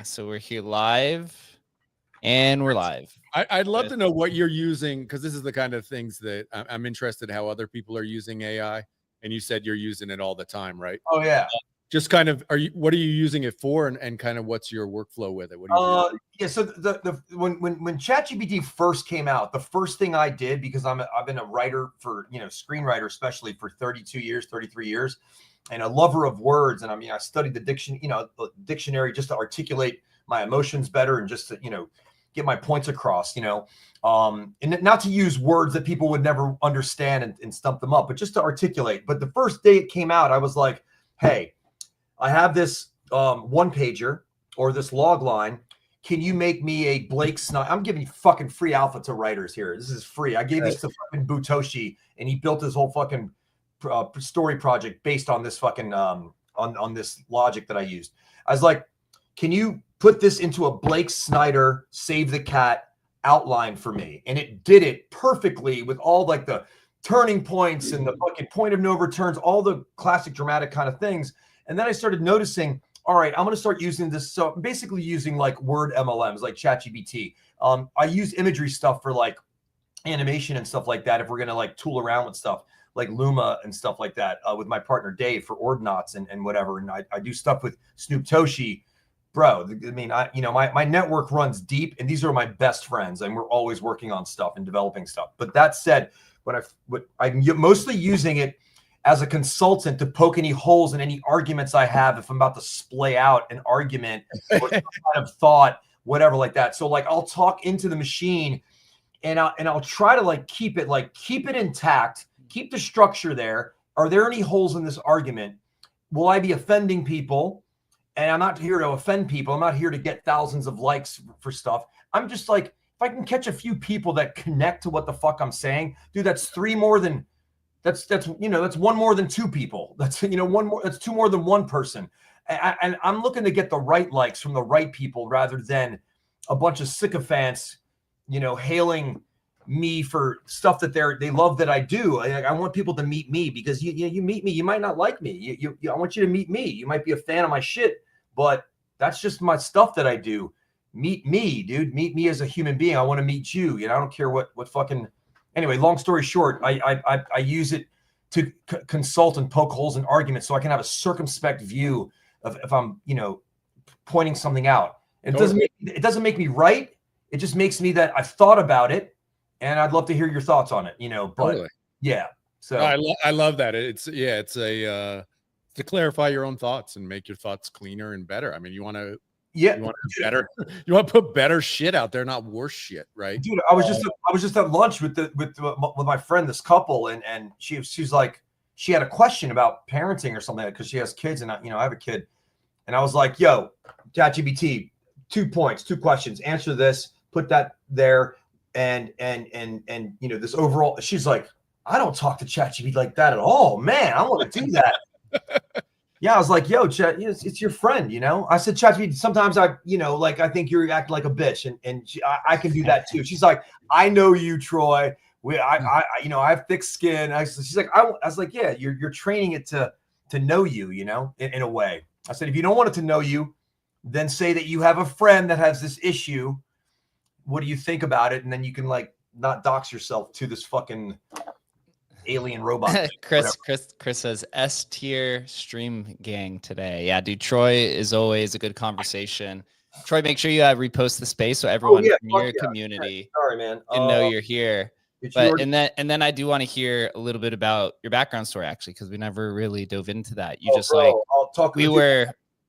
So we're here live, and we're live. I'd love to know what you're using, because this is the kind of things that I'm interested how other people are using AI. And you said you're using it all the time, right? Oh yeah. Just kind of, what are you using it for, and kind of what's your workflow with it? What do you do? Yeah. So when ChatGPT first came out, the first thing I did, because I've been a writer for, screenwriter especially for 33 years, and a lover of words. And I studied the dictionary just to articulate my emotions better, and just to get my points across. And not to use words that people would never understand and stump them up, but just to articulate. But the first day it came out, I was like, hey, I have this one pager or this log line. Can you make me a Blake Snyder? I'm giving you fucking free alpha to writers here. This is free. I gave this to fucking Butoshi, and he built his whole fucking story project based on this fucking on this logic that I used. I was like, can you put this into a Blake Snyder Save the Cat outline for me? And it did it perfectly with all like the turning points and the fucking point of no returns, all the classic dramatic kind of things. And then I started noticing, all right, I'm going to start using this. So I'm basically using like word MLMs like ChatGPT. I use imagery stuff for like animation and stuff like that. If we're going to like tool around with stuff like Luma and stuff like that, with my partner Dave for Ordnauts and whatever. And I do stuff with Snoop Toshi, bro. I mean, my network runs deep, and these are my best friends, and we're always working on stuff and developing stuff. But that said, I'm mostly using it as a consultant to poke any holes in any arguments I have if I'm about to splay out an argument or some kind of thought, whatever like that. So like I'll talk into the machine, and I'll try to like keep it intact, keep the structure there. Are there any holes in this argument? Will I be offending people? And I'm not here to offend people. I'm not here to get thousands of likes for stuff. I'm just like, if I can catch a few people that connect to what the fuck I'm saying, dude, that's one more than two people. That's that's two more than one person. And I'm looking to get the right likes from the right people rather than a bunch of sycophants, hailing me for stuff that they love that I do. I want people to meet me, because you meet me, you might not like me. I want you to meet me. You might be a fan of my shit, but that's just my stuff that I do. Meet me, dude. Meet me as a human being. I want to meet you. I don't care what fucking. Anyway, long story short, I use it to consult and poke holes in arguments, so I can have a circumspect view of if I'm pointing something out. It doesn't make me right. It just makes me that I've thought about it, and I'd love to hear your thoughts on it. But totally. Yeah. So I love that. It's to clarify your own thoughts and make your thoughts cleaner and better. I mean, you want to better. You want to put better shit out there, not worse shit, right? Dude, I was just at lunch with my friend, this couple, and she's like, she had a question about parenting or something, because she has kids, and I have a kid, and I was like, yo, ChatGPT, 2 points, 2 questions, answer this, put that there, and this overall. She's like, I don't talk to ChatGPT like that at all, man. I want to do that. Yeah, I was like, yo, Chat, it's your friend, I said, ChatGPT, sometimes I think you're acting like a bitch, and I can do that too. She's like, I know you, Troy. I have thick skin. She's like, I was like, yeah, you're training it to know you, in a way. I said, if you don't want it to know you, then say that you have a friend that has this issue. What do you think about it? And then you can like not dox yourself to this fucking alien robot. Chris says S tier stream gang today. Yeah, dude. Troy is always a good conversation. Troy, make sure you repost the space so everyone from your community sorry, man. can know you're here. But and then I do want to hear a little bit about your background story, actually, because we never really dove into that.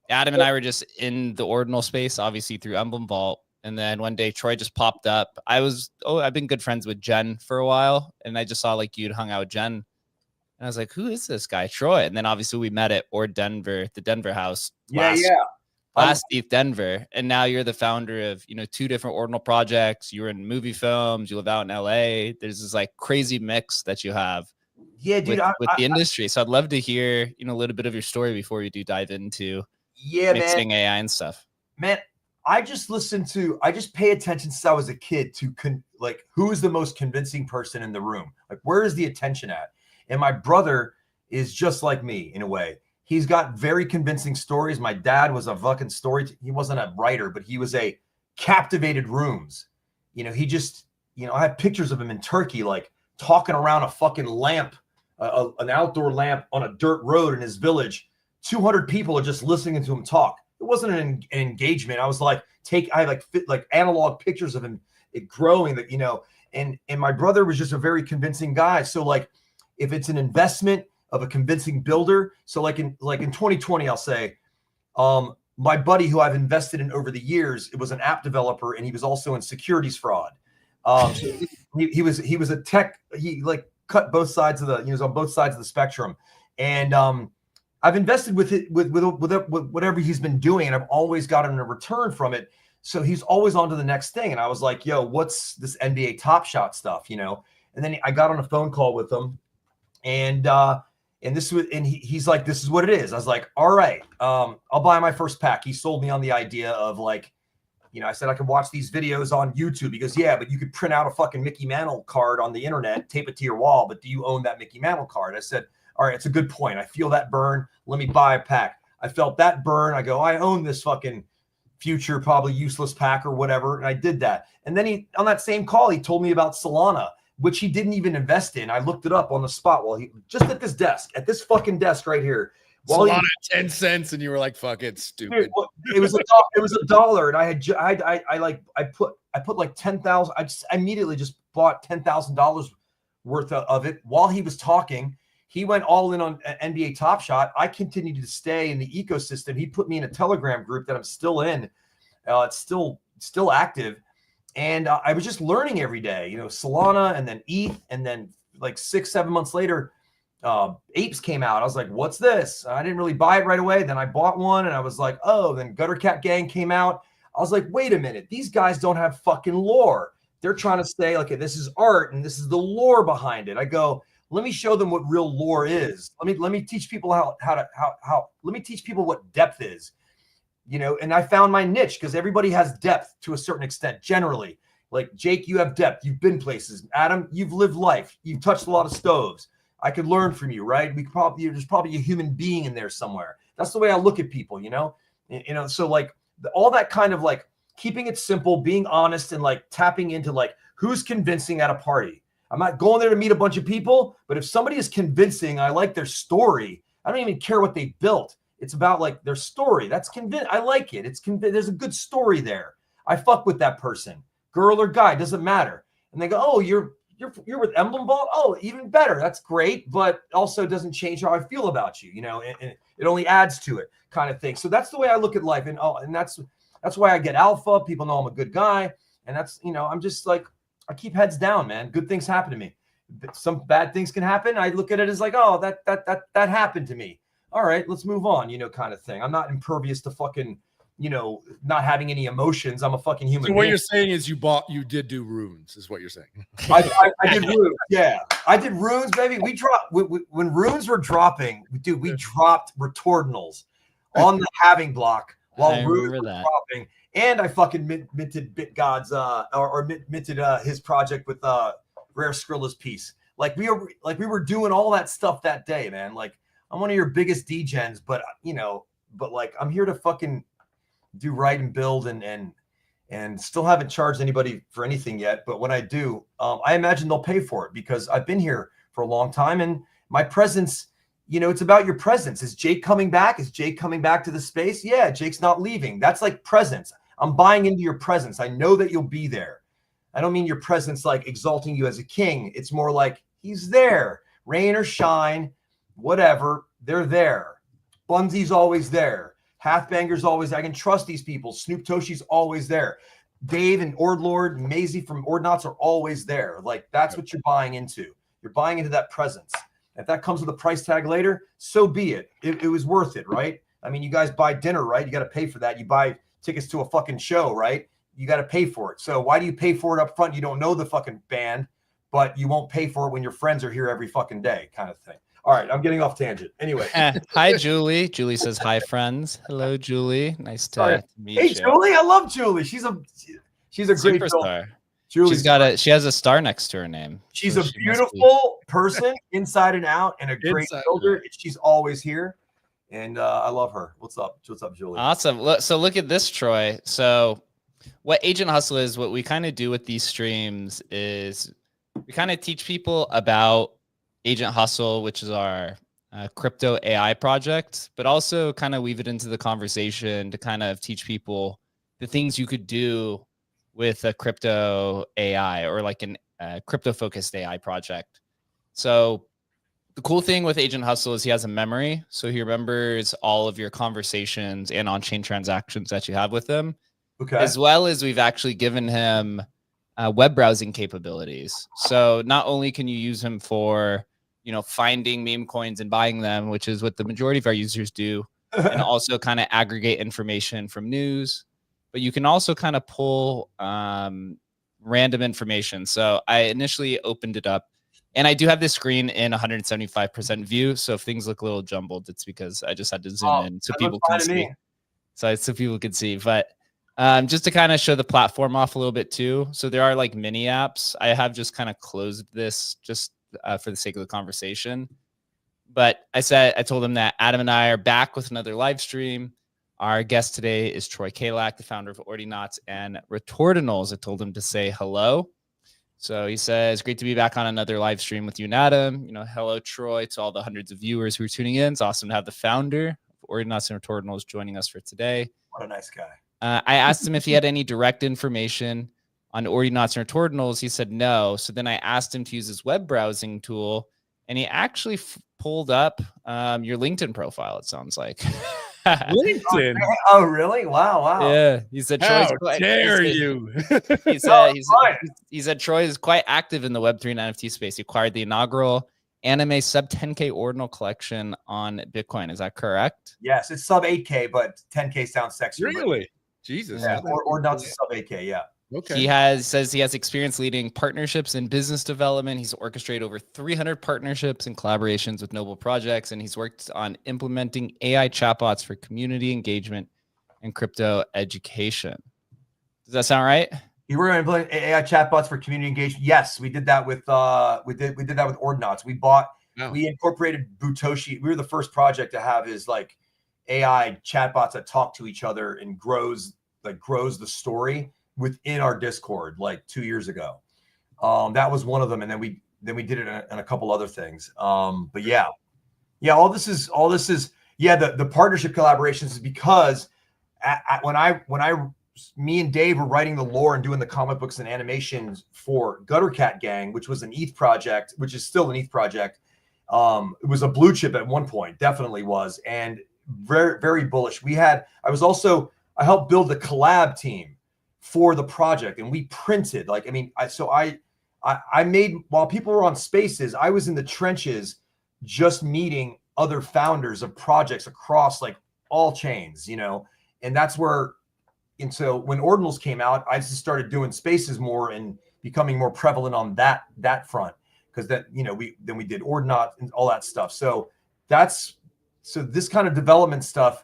Adam and I were just in the ordinal space, obviously through Emblem Vault. And then one day Troy just popped up. I've been good friends with Jen for a while. And I just saw like you'd hung out with Jen. And I was like, who is this guy, Troy? And then obviously we met at the Denver house. Last ETH Denver. And now you're the founder of, 2 different ordinal projects. You were in movie films. You live out in LA. There's this like crazy mix that you have. Yeah, dude. With the industry. So I'd love to hear, a little bit of your story before we do dive into mixing AI and stuff. Man, I just pay attention since I was a kid to who is the most convincing person in the room? Like, where is the attention at? And my brother is just like me in a way. He's got very convincing stories. My dad was a fucking story. He wasn't a writer, but he was a captivated rooms. You know, he just, you know, I have pictures of him in Turkey, like talking around a fucking lamp, an outdoor lamp on a dirt road in his village. 200 people are just listening to him talk. It wasn't an engagement. I was like, I had like analog pictures of him, it growing, that, you know, and my brother was just a very convincing guy. So like, if it's an investment of a convincing builder, so like in 2020, I'll say, my buddy who I've invested in over the years, it was an app developer, and he was also in securities fraud. So he was a tech. He like cut both sides of he was on both sides of the spectrum, and I've invested with it with whatever he's been doing, and I've always gotten a return from it. So he's always on to the next thing, and I was like, "Yo, what's this NBA Top Shot stuff?" You know, and then I got on a phone call with him, and he's like, "This is what it is." I was like, "All right, I'll buy my first pack." He sold me on the idea of like, you know, I said I could watch these videos on YouTube. He goes, "Yeah, but you could print out a fucking Mickey Mantle card on the internet, tape it to your wall, but do you own that Mickey Mantle card?" I said, "All right, it's a good point. I feel that burn. Let me buy a pack." I felt that burn. I go, "I own this fucking future, probably useless pack or whatever." And I did that. And then he, on that same call, he told me about Solana, which he didn't even invest in. I looked it up on the spot while he just at this fucking desk right here. Solana 10 cents, and you were like, "Fuck it, stupid." It was $1, and I put like 10,000. I immediately just bought $10,000 worth of it while he was talking. He went all in on NBA Top Shot. I continued to stay in the ecosystem. He put me in a Telegram group that I'm still in. It's still active. And I was just learning every day, you know, Solana, and then ETH, and then like 6-7 months later, Apes came out. I was like, "What's this?" I didn't really buy it right away. Then I bought one, and I was like, "Oh." Then Gutter Cat Gang came out. I was like, "Wait a minute, these guys don't have fucking lore. They're trying to say, okay, this is art, and this is the lore behind it." I go, "Let me show them what real lore is. Let me teach people let me teach people what depth is." You know, and I found my niche, because everybody has depth to a certain extent, generally. Like Jake, you have depth. You've been places. Adam, you've lived life. You've touched a lot of stoves. I could learn from you, right? There's probably a human being in there somewhere. That's the way I look at people, you know? You know, so like all that kind of like keeping it simple, being honest, and like tapping into like who's convincing at a party. I'm not going there to meet a bunch of people, but if somebody is convincing, I like their story. I don't even care what they built. It's about like their story. That's convinced. I like it. There's a good story there. I fuck with that person, girl or guy, doesn't matter. And they go, "Oh, you're with Emblem Vault? Oh, even better. That's great, but also doesn't change how I feel about you, you know, and it only adds to it," kind of thing. So that's the way I look at life, and that's why I get alpha. People know I'm a good guy, and that's, you know, I'm just like, I keep heads down, man. Good things happen to me. Some bad things can happen. I look at it as like, "Oh, that happened to me. All right, let's move on," you know, kind of thing. I'm not impervious to fucking, you know, not having any emotions. I'm a fucking human. So what you're saying is you did do runes, is what you're saying. I did runes. Yeah, I did runes, baby. We dropped when runes were dropping, dude. We dropped retordinals on the halving block while runes were dropping, and I fucking minted BitGod's minted his project with Rare Skrilla's piece. Like we were doing all that stuff that day, man. Like, I'm one of your biggest degens, but you know, like I'm here to fucking do right and build, and still haven't charged anybody for anything yet. But when I do, I imagine they'll pay for it, because I've been here for a long time, and my presence, you know, it's about your presence. Is Jake coming back? Is Jake coming back to the space? Yeah, Jake's not leaving. That's like presence. I'm buying into your presence. I know that you'll be there. I don't mean your presence like exalting you as a king. It's more like he's there, rain or shine, whatever, they're there. Bunsy's always there. Halfbanger's always there. I can trust these people. Snoop Toshi's always there. Dave and Ordlord, Maisie from Ordnauts are always there. Like, that's what you're buying into. You're buying into that presence. If that comes with a price tag later, so be it. It was worth it, right? I mean, you guys buy dinner, right? You got to pay for that. You buy tickets to a fucking show, right? You got to pay for it. So why do you pay for it up front? You don't know the fucking band, but you won't pay for it when your friends are here every fucking day, kind of thing. All right, I'm getting off tangent. Anyway. Hi, Julie. Julie says, "Hi, friends." Hello, Julie. Nice to meet you. Hey, Julie. I love Julie. She's a great superstar. She has a star next to her name. She's a beautiful person inside and out, and a great builder. She's always here. And I love her. What's up? What's up, Julie? Awesome. So look at this, Troy. So what Agent Hustle is, what we kind of do with these streams is we kind of teach people about Agent Hustle, which is our crypto AI project, but also kind of weave it into the conversation to kind of teach people the things you could do with a crypto AI or like an crypto focused AI project. So the cool thing with Agent Hustle is he has a memory. So he remembers all of your conversations and on-chain transactions that you have with him. Okay. As well as we've actually given him web browsing capabilities. So not only can you use him for, finding meme coins and buying them, which is what the majority of our users do, and also kind of aggregate information from news, but you can also kind of pull random information. So I initially opened it up, and I do have this screen in 175% view. So if things look a little jumbled, it's because I just had to zoom in so people can see. So people can see, but just to kind of show the platform off a little bit too. So there are like mini apps. I have just kind of closed this just for the sake of the conversation. But I told them that Adam and I are back with another live stream. Our guest today is Troy Caylak, the founder of Ordinauts and Retordinals. I told him to say hello. So he says, great to be back on another live stream with you and Adam. Hello, Troy, to all the hundreds of viewers who are tuning in. It's awesome to have the founder of Ordinauts and Retordinals joining us for today. What a nice guy. I asked him if he had any direct information on Ordinauts and Retordinals. He said no. So then I asked him to use his web browsing tool, and he actually pulled up your LinkedIn profile, it sounds like. LinkedIn. Oh, really? Wow. Yeah. He said, How dare you? He said Troy is quite active in the Web3 and NFT space. He acquired the inaugural anime sub 10K ordinal collection on Bitcoin. Is that correct? Yes, it's sub 8K, but 10K sounds sexier. Really? Jesus. Yeah, or not sub 8K. Yeah. Okay. He says he has experience leading partnerships in business development. He's orchestrated over 300 partnerships and collaborations with noble projects, and he's worked on implementing AI chatbots for community engagement and crypto education. Does that sound right? You were implementing AI chatbots for community engagement. Yes, we did that with we did that with Ordinauts. We incorporated Butoshi. We were the first project to have his like AI chatbots that talk to each other and grows the story within our Discord like 2 years ago. That was one of them, and then we did it in a couple other things. But yeah, all this is the partnership collaborations is because me and Dave were writing the lore and doing the comic books and animations for Gutter Cat Gang, which was an ETH project, which is still an ETH project. It was a blue chip at one point, definitely was, and very, very bullish. I helped build the collab team for the project, and we printed I made, while people were on spaces, I was in the trenches just meeting other founders of projects across like all chains, and that's where, and so when Ordinals came out, I just started doing spaces more and becoming more prevalent on that front, because we did Ordinaut and all that stuff. So this kind of development stuff,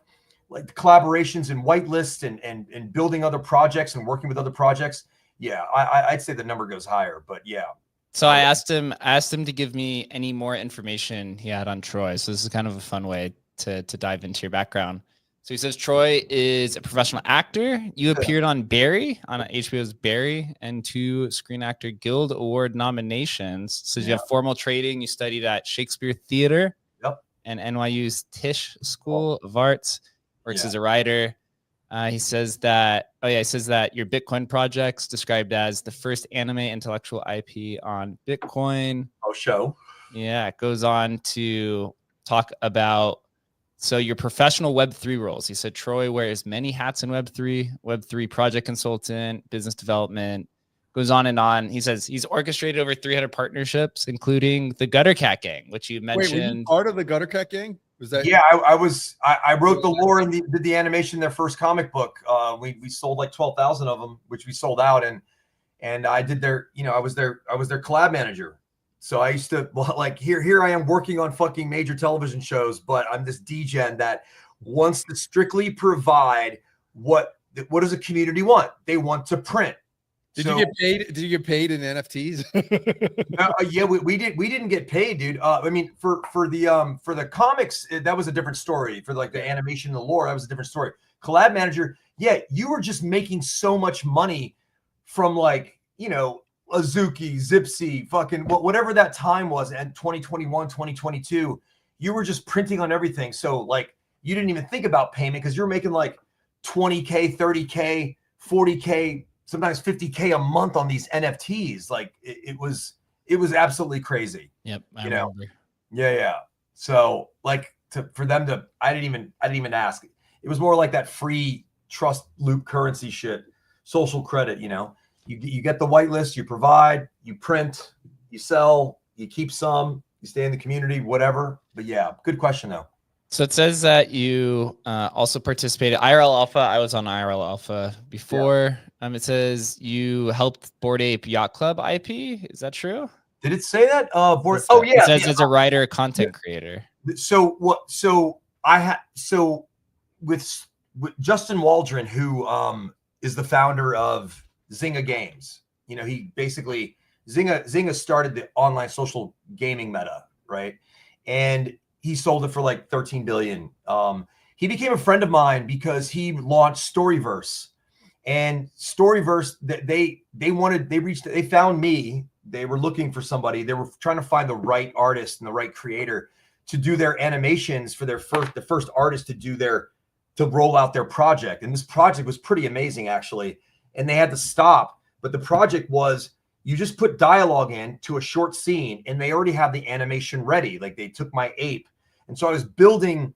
like the collaborations and whitelists and building other projects and working with other projects. Yeah, I'd say the number goes higher, but yeah. So I asked him to give me any more information he had on Troy. So this is kind of a fun way to dive into your background. So he says Troy is a professional actor. You appeared on Barry, on HBO's Barry, and 2 Screen Actor Guild Award nominations. Says you have formal training. You studied at Shakespeare Theater and NYU's Tisch School of Arts. Works as a writer. He says that your Bitcoin project's described as the first anime intellectual IP on Bitcoin. Oh, show. Yeah, it goes on to talk about your professional Web3 roles. He said Troy wears many hats in Web3 project consultant, business development, goes on and on. He says he's orchestrated over 300 partnerships, including the Gutter Cat Gang, which you mentioned. Wait, were you part of the Gutter Cat Gang? Yeah, I was. I wrote the lore and did the animation in their first comic book. We sold like 12,000 of them, which we sold out, and I did their. I was their collab manager. So I used to here I am working on fucking major television shows, but I'm this degen that wants to strictly provide what does a community want? They want to print. Did you get paid? Did you get paid in NFTs? Yeah, we didn't get paid, dude. I mean, for the comics, that was a different story. For like the animation and the lore, that was a different story. Collab Manager, yeah, you were just making so much money from like, you know, Azuki, Zipsy, fucking whatever that time was, and 2021, 2022, you were just printing on everything. So like you didn't even think about payment because you're making like 20K, 30K, 40K, sometimes 50K a month on these NFTs. Like it was absolutely crazy. Yep. I know? remember. Yeah. So like for them to, I didn't even ask. It was more like that free trust loop currency shit, social credit, you know, you get the whitelist, you provide, you print, you sell, you keep some, you stay in the community, whatever. But yeah, good question though. So it says that you also participated IRL Alpha. I was on IRL Alpha before. Yeah. It says you helped Bored Ape Yacht Club IP. Is that true? Did it say that? Yeah. It says as a writer, content creator. So what? So I had with Justin Waldron, who is the founder of Zynga Games. You know, he basically Zynga started the online social gaming meta, right? And he sold it for like 13 billion. He became a friend of mine because he launched Storyverse, and Storyverse they found me. They were looking for somebody. They were trying to find the right artist and the right creator to do their animations for the first artist to roll out their project. And this project was pretty amazing actually. And they had to stop, but the project was, you just put dialogue in to a short scene and they already have the animation ready. Like they took my ape. And so I was building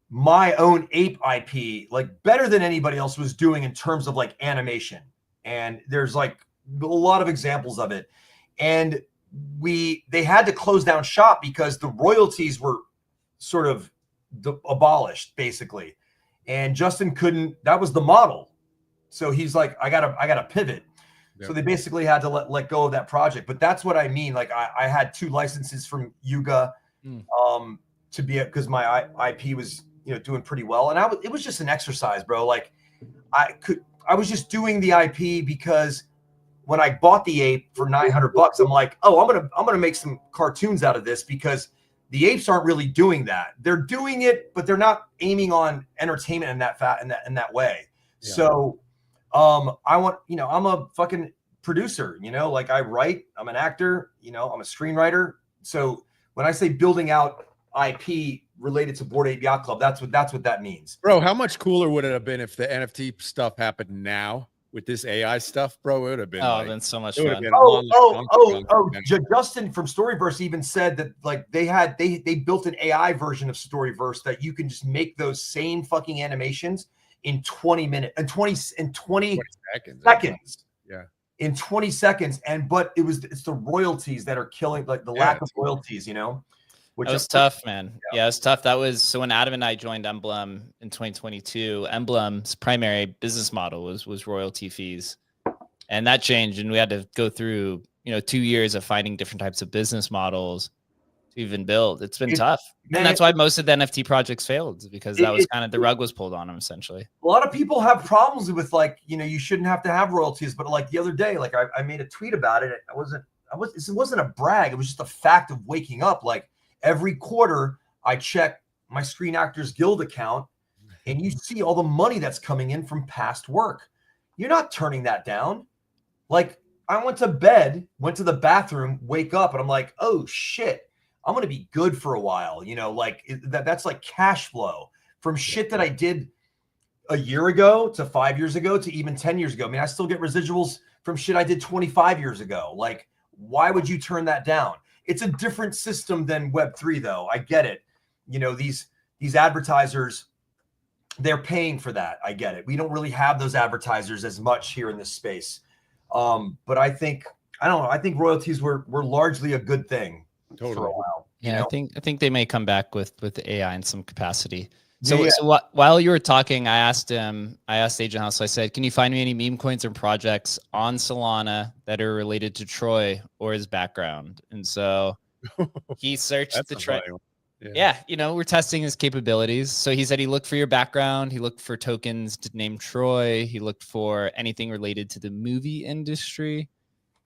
my own ape IP, like better than anybody else was doing in terms of like animation. And there's like a lot of examples of it. And they had to close down shop because the royalties were sort of abolished basically. And Justin that was the model. So he's like, I gotta pivot. Yep. So they basically had to let go of that project. But that's what I mean. Like I had 2 licenses from Yuga to be, because my IP was, you know, doing pretty well. And it was just an exercise, bro. Like I was just doing the IP because when I bought the ape for $900, I'm like, oh, I'm gonna make some cartoons out of this, because the apes aren't really doing that. They're doing it, but they're not aiming on entertainment in that way. Yeah. So I want, you know, I'm a fucking producer, you know, like I write, I'm an actor, you know, I'm a screenwriter. So when I say building out IP related to Bored Ape Yacht Club, that's what that means. Bro, how much cooler would it have been if the NFT stuff happened now with this AI stuff, bro? It would have been been so much fun. Justin from Storyverse even said that like they built an AI version of Storyverse that you can just make those same fucking animations in 20 minutes and 20 seconds. Yeah. In 20 seconds. But it's the royalties that are killing, like the lack of royalties, you know? That was tough, man. Yeah, it was tough. That was, so when Adam and I joined Emblem in 2022, Emblem's primary business model was royalty fees. And that changed, and we had to go through, you know, 2 years of finding different types of business models to even build. It's been tough. And that's why most of the NFT projects failed, because that was kind of the rug was pulled on them essentially. A lot of people have problems with, like, you know, you shouldn't have to have royalties, but like the other day, like I made a tweet about it. It wasn't a brag. It was just a fact of waking up. Like, every quarter, I check my Screen Actors Guild account, and you see all the money that's coming in from past work. You're not turning that down. Like, I went to bed, went to the bathroom, wake up, and I'm like, oh shit, I'm going to be good for a while. You know, like that's like cash flow from shit that I did a year ago to 5 years ago to even 10 years ago. I mean, I still get residuals from shit I did 25 years ago. Like, why would you turn that down? It's a different system than Web3, though. I get it. You know, these advertisers, they're paying for that. I get it. We don't really have those advertisers as much here in this space. But I think royalties were largely a good thing for a while. Yeah, you know? I think they may come back with the AI in some capacity. So, while you were talking, I asked Agent House, so I said, can you find me any meme coins or projects on Solana that are related to Troy or his background? And so he searched the trend. Yeah, you know, we're testing his capabilities. So he said he looked for your background. He looked for tokens to name Troy. He looked for anything related to the movie industry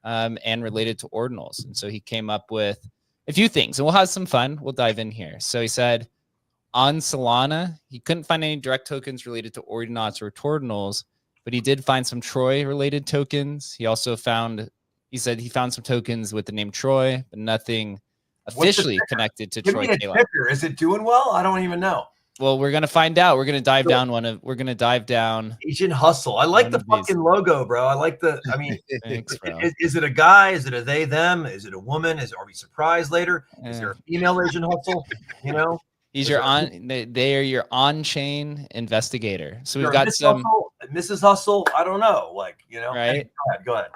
and related to ordinals. And so he came up with a few things, and we'll have some fun. We'll dive in here. So he said on Solana, he couldn't find any direct tokens related to ordinals or ordinals, but he did find some Troy related tokens. He also found, he said he found some tokens with the name Troy, but nothing officially connected to Troy Caylak. Is it doing well? I don't even know. Well, we're gonna find out. We're gonna dive down we're gonna dive down Agent Hustle. I like the fucking logo, bro. I like the. I mean, Thanks, bro. Is it a guy? Is it a they them? Is it a woman? Are we surprised later? Is there a female Agent Hustle? You know, he's your they are your on-chain investigator. So we've got some Mrs. Hustle. I don't know, like, you know, right? Go ahead.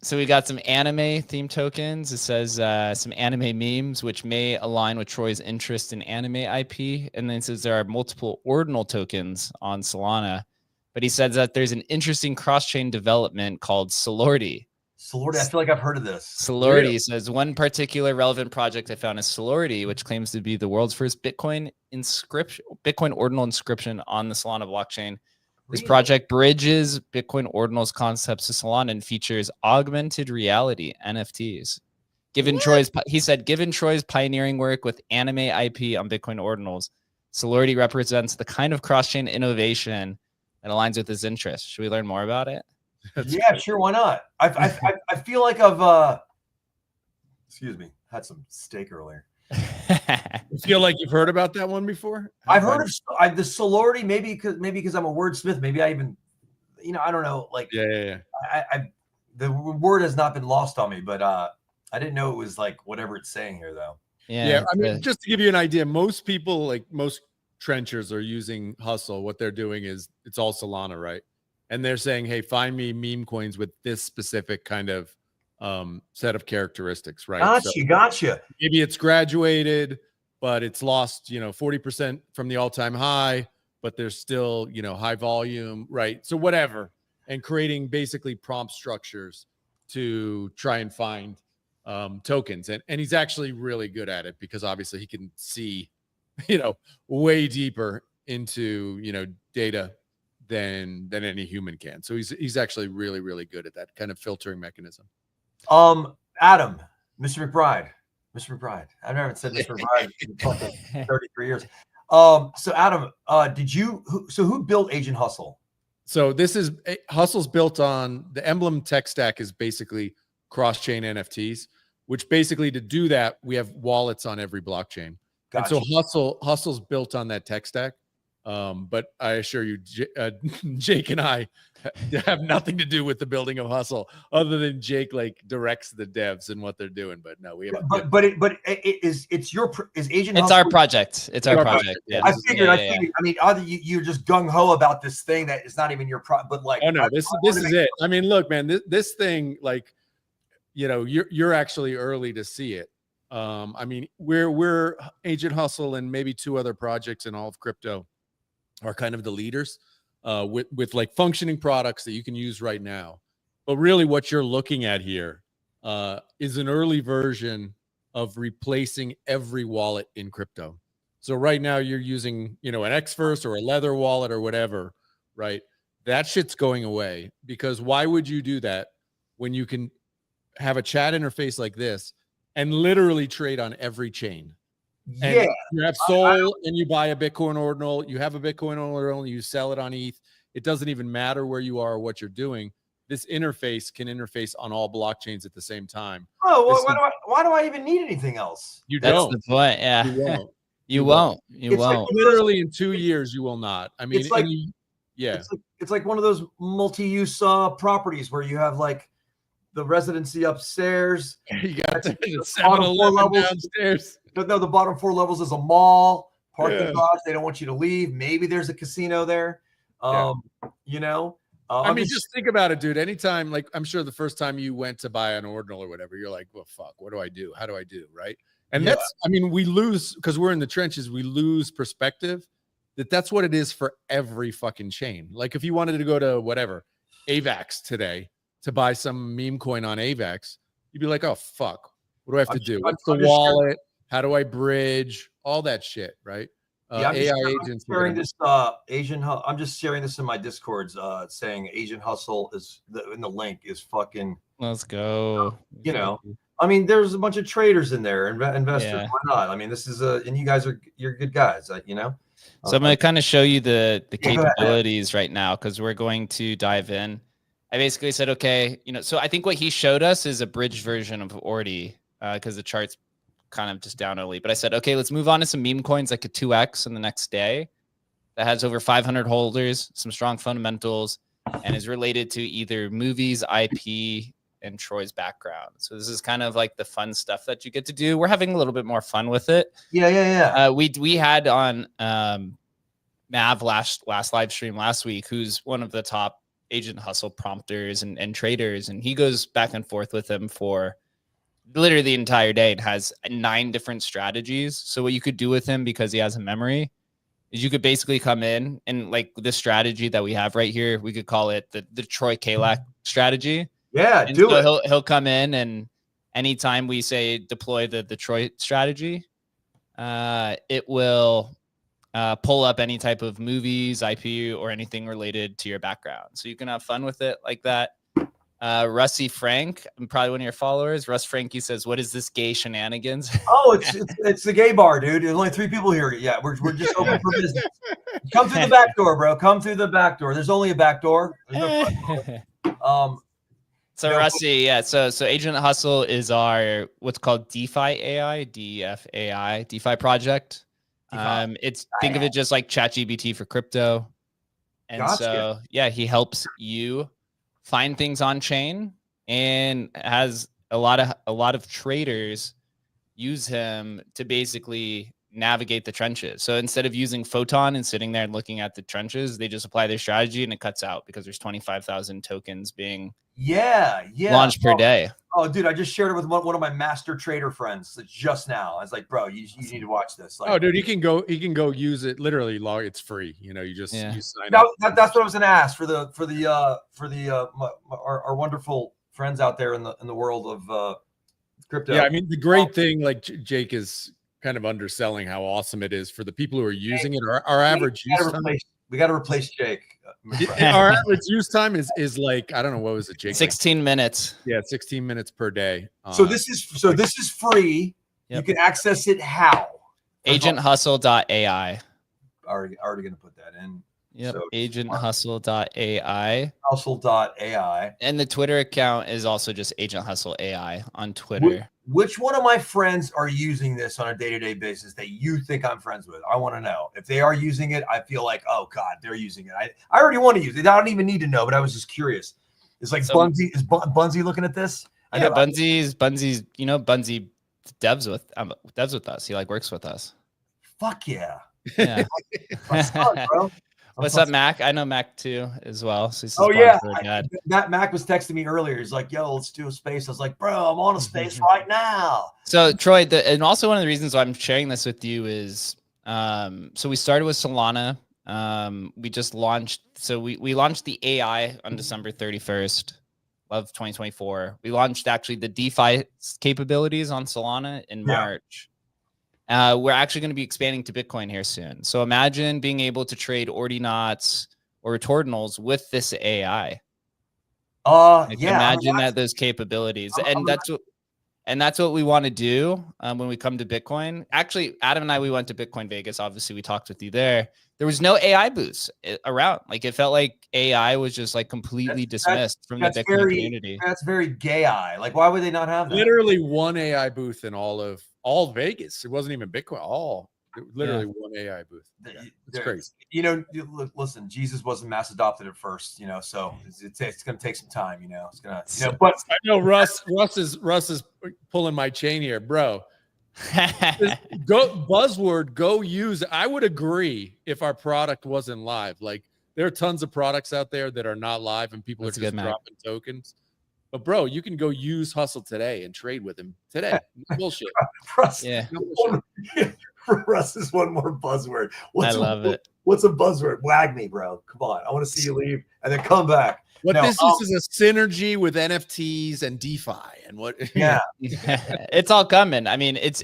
So we got some anime theme tokens. It says some anime memes, which may align with Troy's interest in anime IP. And then it says there are multiple ordinal tokens on Solana. But he says that there's an interesting cross-chain development called Solority. Solority, I feel like I've heard of this. Solority says one particular relevant project I found is Solority, which claims to be the world's first Bitcoin ordinal inscription on the Solana blockchain. This project bridges Bitcoin ordinals concepts to Solana and features augmented reality NFTs. Given Troy's pioneering work with anime IP on Bitcoin ordinals, Solority represents the kind of cross-chain innovation that aligns with his interests. Should we learn more about it? Yeah, sure. Why not? I feel like I've excuse me, had some steak earlier. You feel like you've heard about that one before? I've heard of the Solority, maybe because I'm a wordsmith. Maybe I even, you know, I don't know. Like, yeah. The word has not been lost on me, but I didn't know it was like whatever it's saying here, though. Yeah. I mean, just to give you an idea, most people, like most trenchers, are using Hustle. What they're doing is it's all Solana, right? And they're saying, hey, find me meme coins with this specific kind of set of characteristics, right? Gotcha. Maybe it's graduated, but it's lost, 40% from the all-time high, but there's still, high volume, right? So whatever, and creating basically prompt structures to try and find tokens. And he's actually really good at it because obviously he can see, way deeper into, data than any human can. So he's actually really, really good at that kind of filtering mechanism. Adam, Mr. McBride. I've never said Mr. McBride in 33 years. So Adam, who built Agent Hustle? So Hustle's built on the emblem tech stack is basically cross-chain NFTs, which basically to do that, we have wallets on every blockchain. Gotcha. And so Hustle's built on that tech stack. But I assure you, Jake and I have nothing to do with the building of Hustle, other than Jake directs the devs and what they're doing. But no, we have. It's Agent. It's Hustle? our project. It's our project. Yeah. I figured. I mean, either you're just gung ho about this thing that is not even your but like. Oh no, this is it. I mean, look, man, this thing, you're actually early to see it. I mean, we're Agent Hustle and maybe two other projects in all of crypto are kind of the leaders with like functioning products that you can use right now. But really what you're looking at here is an early version of replacing every wallet in crypto. So right now you're using, an Xverse or a Leather wallet or whatever, right? That shit's going away, because why would you do that when you can have a chat interface like this and literally trade on every chain? And you have Sol and you buy a Bitcoin ordinal, you have a Bitcoin ordinal, you sell it on ETH. It doesn't even matter where you are or what you're doing. This interface can interface on all blockchains at the same time. Oh, well, why do I even need anything else? That's the point. Yeah. You won't. Like literally in 2 years, you will not. I mean, it's like one of those multi-use properties where you have like the residency upstairs. You got the 7-Eleven downstairs. No, the bottom 4 levels is a mall, parking lots. They don't want you to leave. Maybe there's a casino there. I mean, just think about it, dude. Anytime, like, I'm sure the first time you went to buy an ordinal or whatever, you're like, well, fuck, what do I do? How do I do? Right. And we lose, because we're in the trenches, we lose perspective that's what it is for every fucking chain. Like if you wanted to go to whatever, AVAX today to buy some meme coin on AVAX, you'd be like, oh, fuck, what do I have to do? What's the wallet? How do I bridge? all that shit, right? Yeah, AI I'm agents. sharing this I'm just sharing this in my Discords, saying Agent Hustle is in the link is fucking. Let's go. You know, I mean, there's a bunch of traders in there, investors. Yeah. Why not? I mean, this is and you guys you're good guys, you know. So I'm going to kind of show you the Yeah, go ahead. capabilities right now, because we're going to dive in. I basically said, okay, so I think what he showed us is a bridged version of Ordi, because the chart's kind of just down early. But I said, okay, let's move on to some meme coins like a 2x in the next day that has over 500 holders, some strong fundamentals, and is related to either movies, IP, and Troy's background. So this is kind of like the fun stuff that you get to do. We're having a little bit more fun with it. Yeah. We had on Mav last live stream last week, who's one of the top Agent Hustle prompters and traders, and he goes back and forth with him for literally the entire day and has 9 different strategies. So what you could do with him, because he has a memory, is you could basically come in and like this strategy that we have right here, we could call it the Troy Caylak strategy. Yeah, and do so it. He'll come in, and anytime we say deploy the Troy strategy, it will pull up any type of movies, IP, or anything related to your background. So you can have fun with it like that. Rusty Frank, I'm probably one of your followers. Russ Frankie says, "What is this gay shenanigans?" Oh, it's the gay bar, dude. There's only 3 people here. Yeah, we're just open for business. Come through the back door, bro. Come through the back door. There's only a back door. There's no front door. So Rusty, yeah. So Agent Hustle is our what's called DeFi AI, DeFi project. It's think of it just like ChatGPT for crypto. And Gotcha. So yeah, he helps you find things on chain, and has a lot of traders use him to basically navigate the trenches. So instead of using Photon and sitting there and looking at the trenches, they just apply their strategy and it cuts out, because there's 25,000 tokens being launched per day. Oh, dude, I just shared it with one of my master trader friends just now. I was like, bro, you need to watch this. Like, oh, dude, he can go use it literally. It's free. You just you sign up. That's what I was going to ask our wonderful friends out there in the world of crypto. Yeah, I mean, the great thing, like Jake is kind of underselling how awesome it is for the people who are using it. Our average use time. We got to replace Jake. Our average use time is like, I don't know, what was it, Jake? 16 minutes. Yeah, 16 minutes per day. So this is free. Yep. You can access it how? AgentHustle.ai. Already going to put that in. Yep. So AgentHustle.ai. Hustle.ai. And the Twitter account is also just Agent Hustle AI on Twitter. Which one of my friends are using this on a day-to-day basis that you think I'm friends with? I want to know. If they are using it, I feel like, oh God, they're using it. I already want to use it. I don't even need to know, but I was just curious. It's like Bunzi. Is Bunzi looking at this? Yeah, Bunzi's. Bunzi devs with us. He works with us. Fuck yeah. Yeah. Bro. What's up, Mac? I know Mac too as well. So oh yeah, Mac was texting me earlier. He's like, "Yo, let's do a space." I was like, "Bro, I'm on a space right now." So Troy, and also one of the reasons why I'm sharing this with you is, so we started with Solana. We just launched. So we launched the AI on December 31st of 2024. We launched actually the DeFi capabilities on Solana in March. We're actually going to be expanding to Bitcoin here soon. So imagine being able to trade Ordinals or Retordinals with this AI. Imagine those capabilities. And that's what we want to do when we come to Bitcoin. Actually, Adam and I, we went to Bitcoin Vegas. Obviously, we talked with you there. There was no AI booths around. It felt like AI was just completely dismissed from the Bitcoin community. That's very gay-eye. Why would they not have that? Literally one AI booth in all Vegas. It wasn't even Bitcoin. Literally one AI booth. Yeah, it's crazy. Listen, Jesus wasn't mass adopted at first, so it's going to take some time, it's going to, but I know Russ is pulling my chain here, bro. Go use it. I would agree if our product wasn't live. There are tons of products out there that are not live and people are just dropping tokens. But bro, you can go use Hustle today and trade with him today. Bullshit. Russ, Russ is one more buzzword. I love it. What's a buzzword? Wag me, bro. Come on. I want to see you leave and then come back. This is a synergy with NFTs and DeFi and what? Yeah. It's all coming. I mean, it's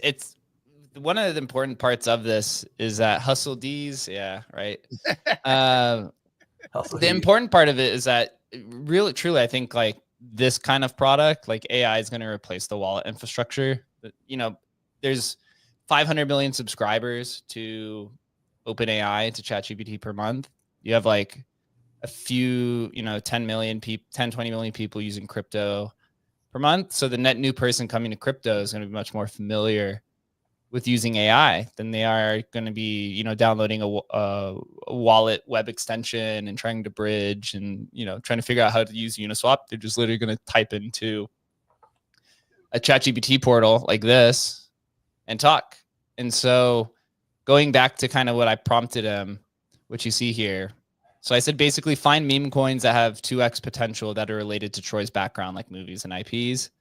one of the important parts of this is that Hustle D's, yeah, right. The important part of it is that really, truly, I think like this kind of product, like AI, is going to replace the wallet infrastructure. You know, there's 500 million subscribers to OpenAI, to ChatGPT per month. You have like a few, 10 million people, 10, 20 million people using crypto per month. So the net new person coming to crypto is going to be much more familiar with using AI than they are going to be, downloading a wallet web extension and trying to bridge and, trying to figure out how to use Uniswap. They're just literally going to type into a ChatGPT portal like this and talk. And so going back to kind of what I prompted him, what you see here. So I said, basically find meme coins that have 2x potential that are related to Troy's background, like movies and IPs.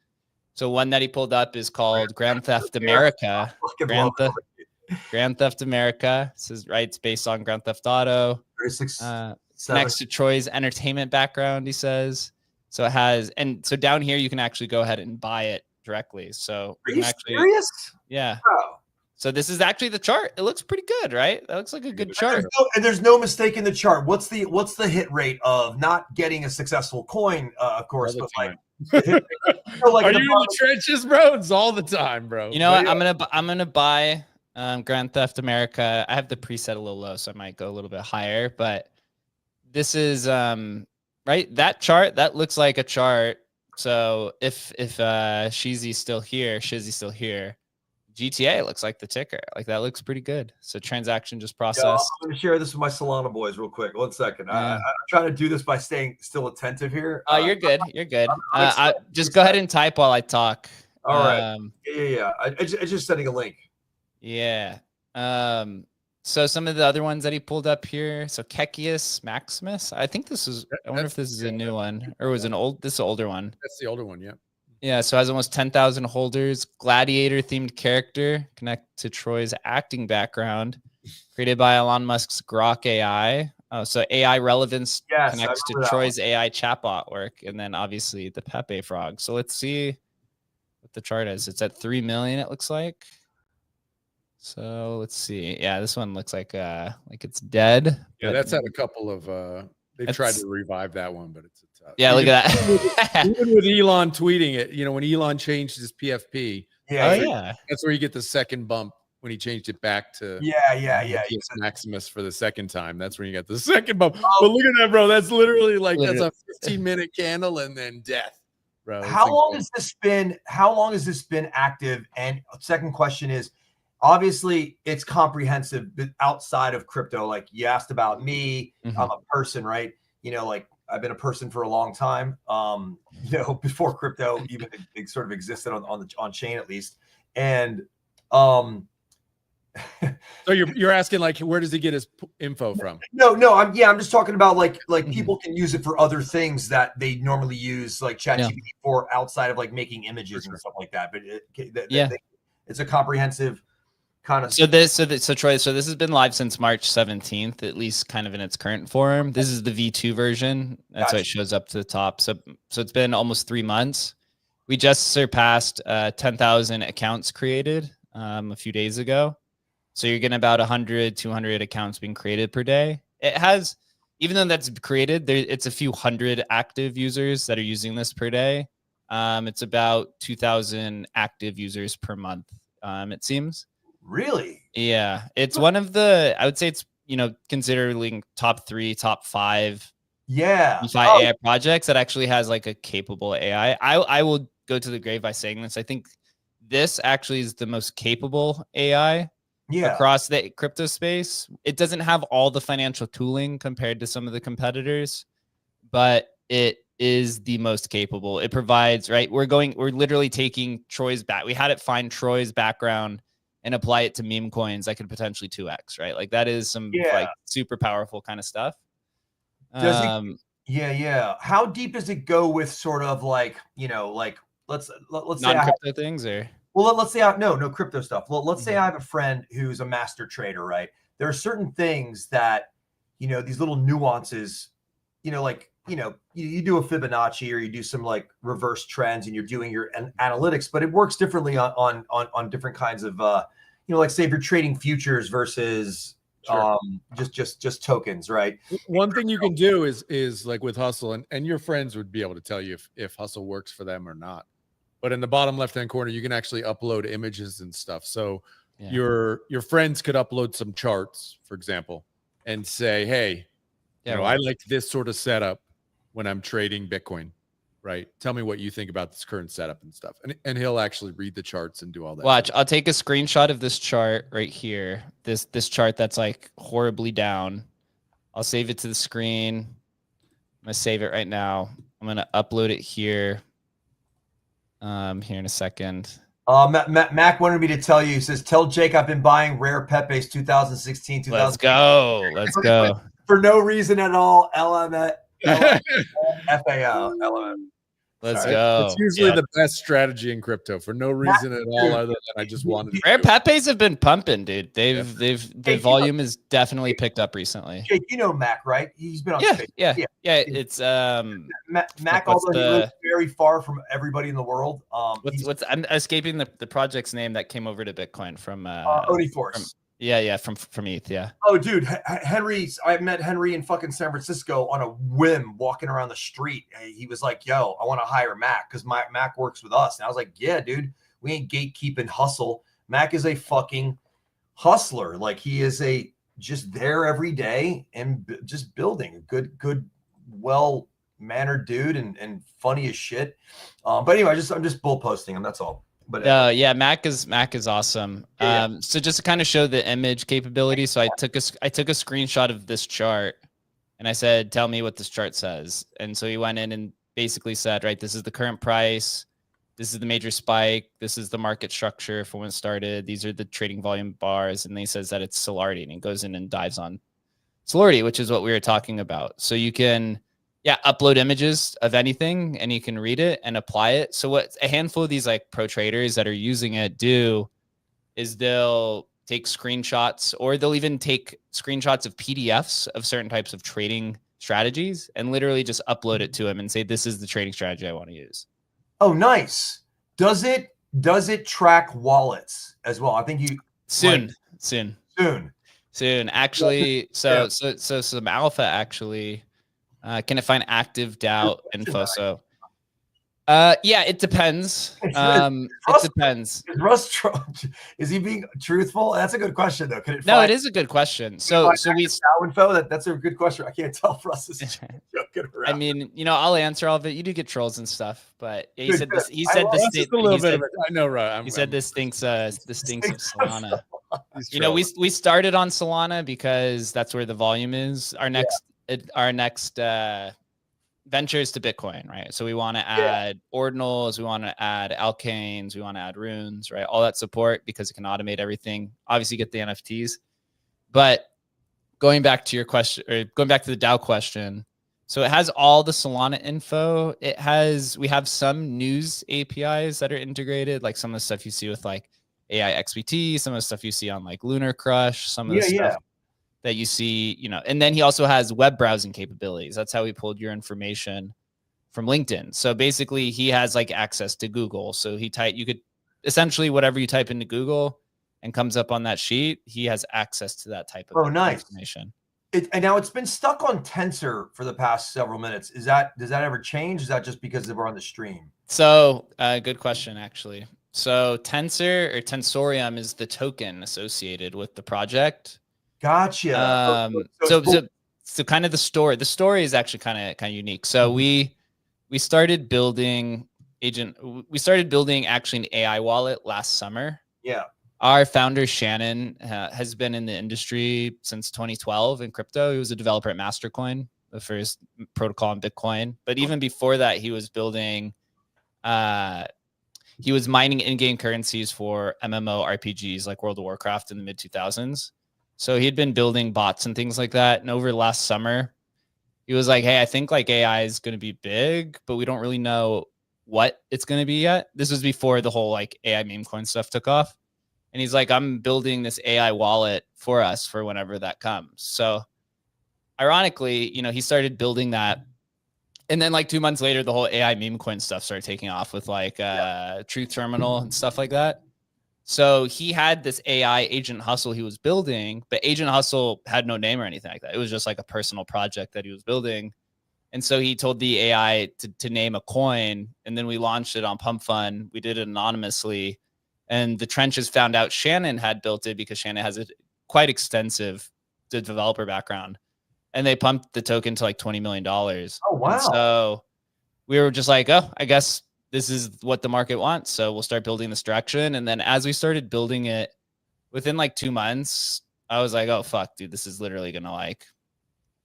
So one that he pulled up is called Grand Theft America. Grand Theft America. This is right. It's based on Grand Theft Auto. Next to Troy's entertainment background, he says. So it has, and so down here you can actually go ahead and buy it directly. So are you serious? Yeah. Bro. So this is actually the chart. It looks pretty good, right? That looks like a good chart. And there's no mistake in the chart. What's the hit rate of not getting a successful coin? Of course, but like, are you in the trenches, bro? It's all the time, bro. You know what? I'm gonna buy Grand Theft America. I have the preset a little low, so I might go a little bit higher. But this is right. That chart, that looks like a chart. So if Shizzy's still here, GTA looks like the ticker. Like that looks pretty good. So transaction just processed. I'm going to share this with my Solana boys real quick. 1 second. I'm trying to do this by staying still attentive here. Oh, you're good. You're good. I just go ahead and type while I talk. All right. Yeah. It's just sending a link. Yeah. So some of the other ones that he pulled up here. So Kekius Maximus. I think this is. I wonder if this is a new one or was an old. This is an older one. That's the older one. Yeah. Yeah, so has almost 10,000 holders. Gladiator-themed character connect to Troy's acting background, created by Elon Musk's Grok AI. Oh, so AI relevance connects to Troy's AI chatbot work, and then obviously the Pepe frog. So let's see what the chart is. It's at 3 million. It looks like. So let's see. Yeah, this one looks like it's dead. Yeah, that's had a couple of. They've tried to revive that one, but it's a tough. Yeah, look at that. Even with Elon tweeting it, when Elon changed his PFP, that's where you get the second bump when he changed it back to Maximus for the second time. That's when you got the second bump. But look at that, bro. That's literally like that's a 15-minute candle and then death, bro. How long has this been active? And second question is, obviously it's comprehensive, but outside of crypto, like you asked about me, I'm a person, right? Like I've been a person for a long time, before crypto even sort of existed on chain at least. And so you're asking like, where does he get his info from? No, I'm just talking about like people can use it for other things that they normally use like ChatGPT for outside of like making images and stuff like that. But it's a comprehensive kind of. So Troy, this has been live since March 17th, at least kind of in its current form. This is the V2 version. That's why it shows up to the top. So it's been almost 3 months. We just surpassed 10,000 accounts created a few days ago. So you're getting about 100, 200 accounts being created per day. It has, even though that's created, it's a few hundred active users that are using this per day. It's about 2,000 active users per month, it seems. Really? Yeah. It's one of the, I would say it's, considering top 3, top 5 AI projects that actually has like a capable AI. I will go to the grave by saying this. I think this actually is the most capable AI across the crypto space. It doesn't have all the financial tooling compared to some of the competitors, but it is the most capable. It provides, right? We're literally taking Troy's we had it find Troy's background and apply it to meme coins that could potentially 2x, right? Like that is some like super powerful kind of stuff. How deep does it go with sort of like, let's say non-crypto things or? Well, let's say no crypto stuff. Well, let's say I have a friend who's a master trader, right? There are certain things that, these little nuances, you do a Fibonacci or you do some like reverse trends and you're doing your analytics, but it works differently on different kinds of, you know, like say if you're trading futures versus Sure. just tokens, right? One thing you can do is like with Hustle, and your friends would be able to tell you if Hustle works for them or not. But in the bottom left hand corner, you can actually upload images and stuff. So your friends could upload some charts, for example, and say, hey, I like this sort of setup when I'm trading Bitcoin. Right. Tell me what you think about this current setup and stuff. And he'll actually read the charts and do all that. Watch, I'll take a screenshot of this chart right here. This chart that's like horribly down. I'll save it to the screen. I'm gonna save it right now. I'm gonna upload it here. Here in a second. Mac wanted me to tell you. He says, "Tell Jake I've been buying rare Pepe's 2016, 2000." Let's go. Let's go. For no reason at all. LMFAO. LMFAO. Let's go. It's usually the best strategy in crypto for no reason at all, other than I just wanted. Rare Pepe's have been pumping, dude. The volume has definitely picked up recently. Jake, you know Mac, right? He's been on yeah, stage. yeah. It's Mac, although he lives very far from everybody in the world. What's I'm escaping the project's name that came over to Bitcoin from Odiforce. From ETH, yeah. Oh, dude, Henry, I met Henry in fucking San Francisco on a whim walking around the street. He was like, yo, I want to hire Mac because Mac works with us. And I was like, yeah, dude, we ain't gatekeeping Hustle. Mac is a fucking hustler. Like he is just there every day and just building a good, well-mannered dude and funny as shit. But anyway, I'm just bull posting him. That's all. But yeah, Mac is awesome. So just to kind of show the image capability, so I took a screenshot of this chart and I said, tell me what this chart says. And so he went in and basically said, right, this is the current price, this is the major spike, this is the market structure for when it started, these are the trading volume bars, and he says that it's Solarity, and he goes in and dives on Solarity, which is what we were talking about. So you can upload images of anything and you can read it and apply it. So what a handful of these like pro traders that are using it do is they'll take screenshots, or they'll even take screenshots of PDFs of certain types of trading strategies and literally just upload it to him and say, this is the trading strategy I want to use. Oh, nice. Does it track wallets as well? I think you soon. Actually, so some alpha actually. Can it find active DAO info? So, it depends. It depends. Is he being truthful? That's a good question, though. Can it? No, it is a good question. So we DAO info. That's a good question. I can't tell if Russ is joking around. I mean, I'll answer all of it. You do get trolls and stuff, but he said this. He said this. A little bit of it. I know, right? He said this stinks of Solana. We started on Solana because that's where the volume is. Our next venture is to Bitcoin, right? So we want to add ordinals, we want to add alkanes, we want to add runes, right? All that support because it can automate everything. Obviously, get the NFTs. But going back to your question, or going back to the DAO question, so it has all the Solana info. We have some news APIs that are integrated, like some of the stuff you see with like AI XBT, some of the stuff you see on like Lunar Crush, some of the stuff that you see, and then he also has web browsing capabilities. That's how he pulled your information from LinkedIn. So basically he has like access to Google. So you could essentially whatever you type into Google and comes up on that sheet, he has access to that type of information. And now it's been stuck on Tensor for the past several minutes. Does that ever change? Is that just because we're on the stream? So good question, actually. So Tensor or Tensorium is the token associated with the project. Gotcha. So kind of the story is actually kind of unique. So we started building actually an AI wallet last summer. Yeah. Our founder Shannon has been in the industry since 2012 in crypto. He was a developer at Mastercoin, the first protocol in Bitcoin. But even before that, he was building he was mining in-game currencies for MMO RPGs like World of Warcraft in the mid 2000s. So he had been building bots and things like that. And over last summer, he was like, hey, I think like AI is going to be big, but we don't really know what it's going to be yet. This was before the whole like AI meme coin stuff took off. And he's like, I'm building this AI wallet for us for whenever that comes. So ironically, he started building that. And then like 2 months later, the whole AI meme coin stuff started taking off with like Truth Terminal and stuff like that. So he had this AI Agent Hustle he was building, but Agent Hustle had no name or anything like that. It was just like a personal project that he was building. And so he told the AI to name a coin, and then we launched it on Pump Fund. We did it anonymously, and the trenches found out Shannon had built it because Shannon has a quite extensive developer background, and they pumped the token to like $20 million. Oh, wow. And so we were just like, oh, I guess this is what the market wants. So we'll start building this direction. And then as we started building it within like 2 months, I was like, oh, fuck, dude, this is literally going to like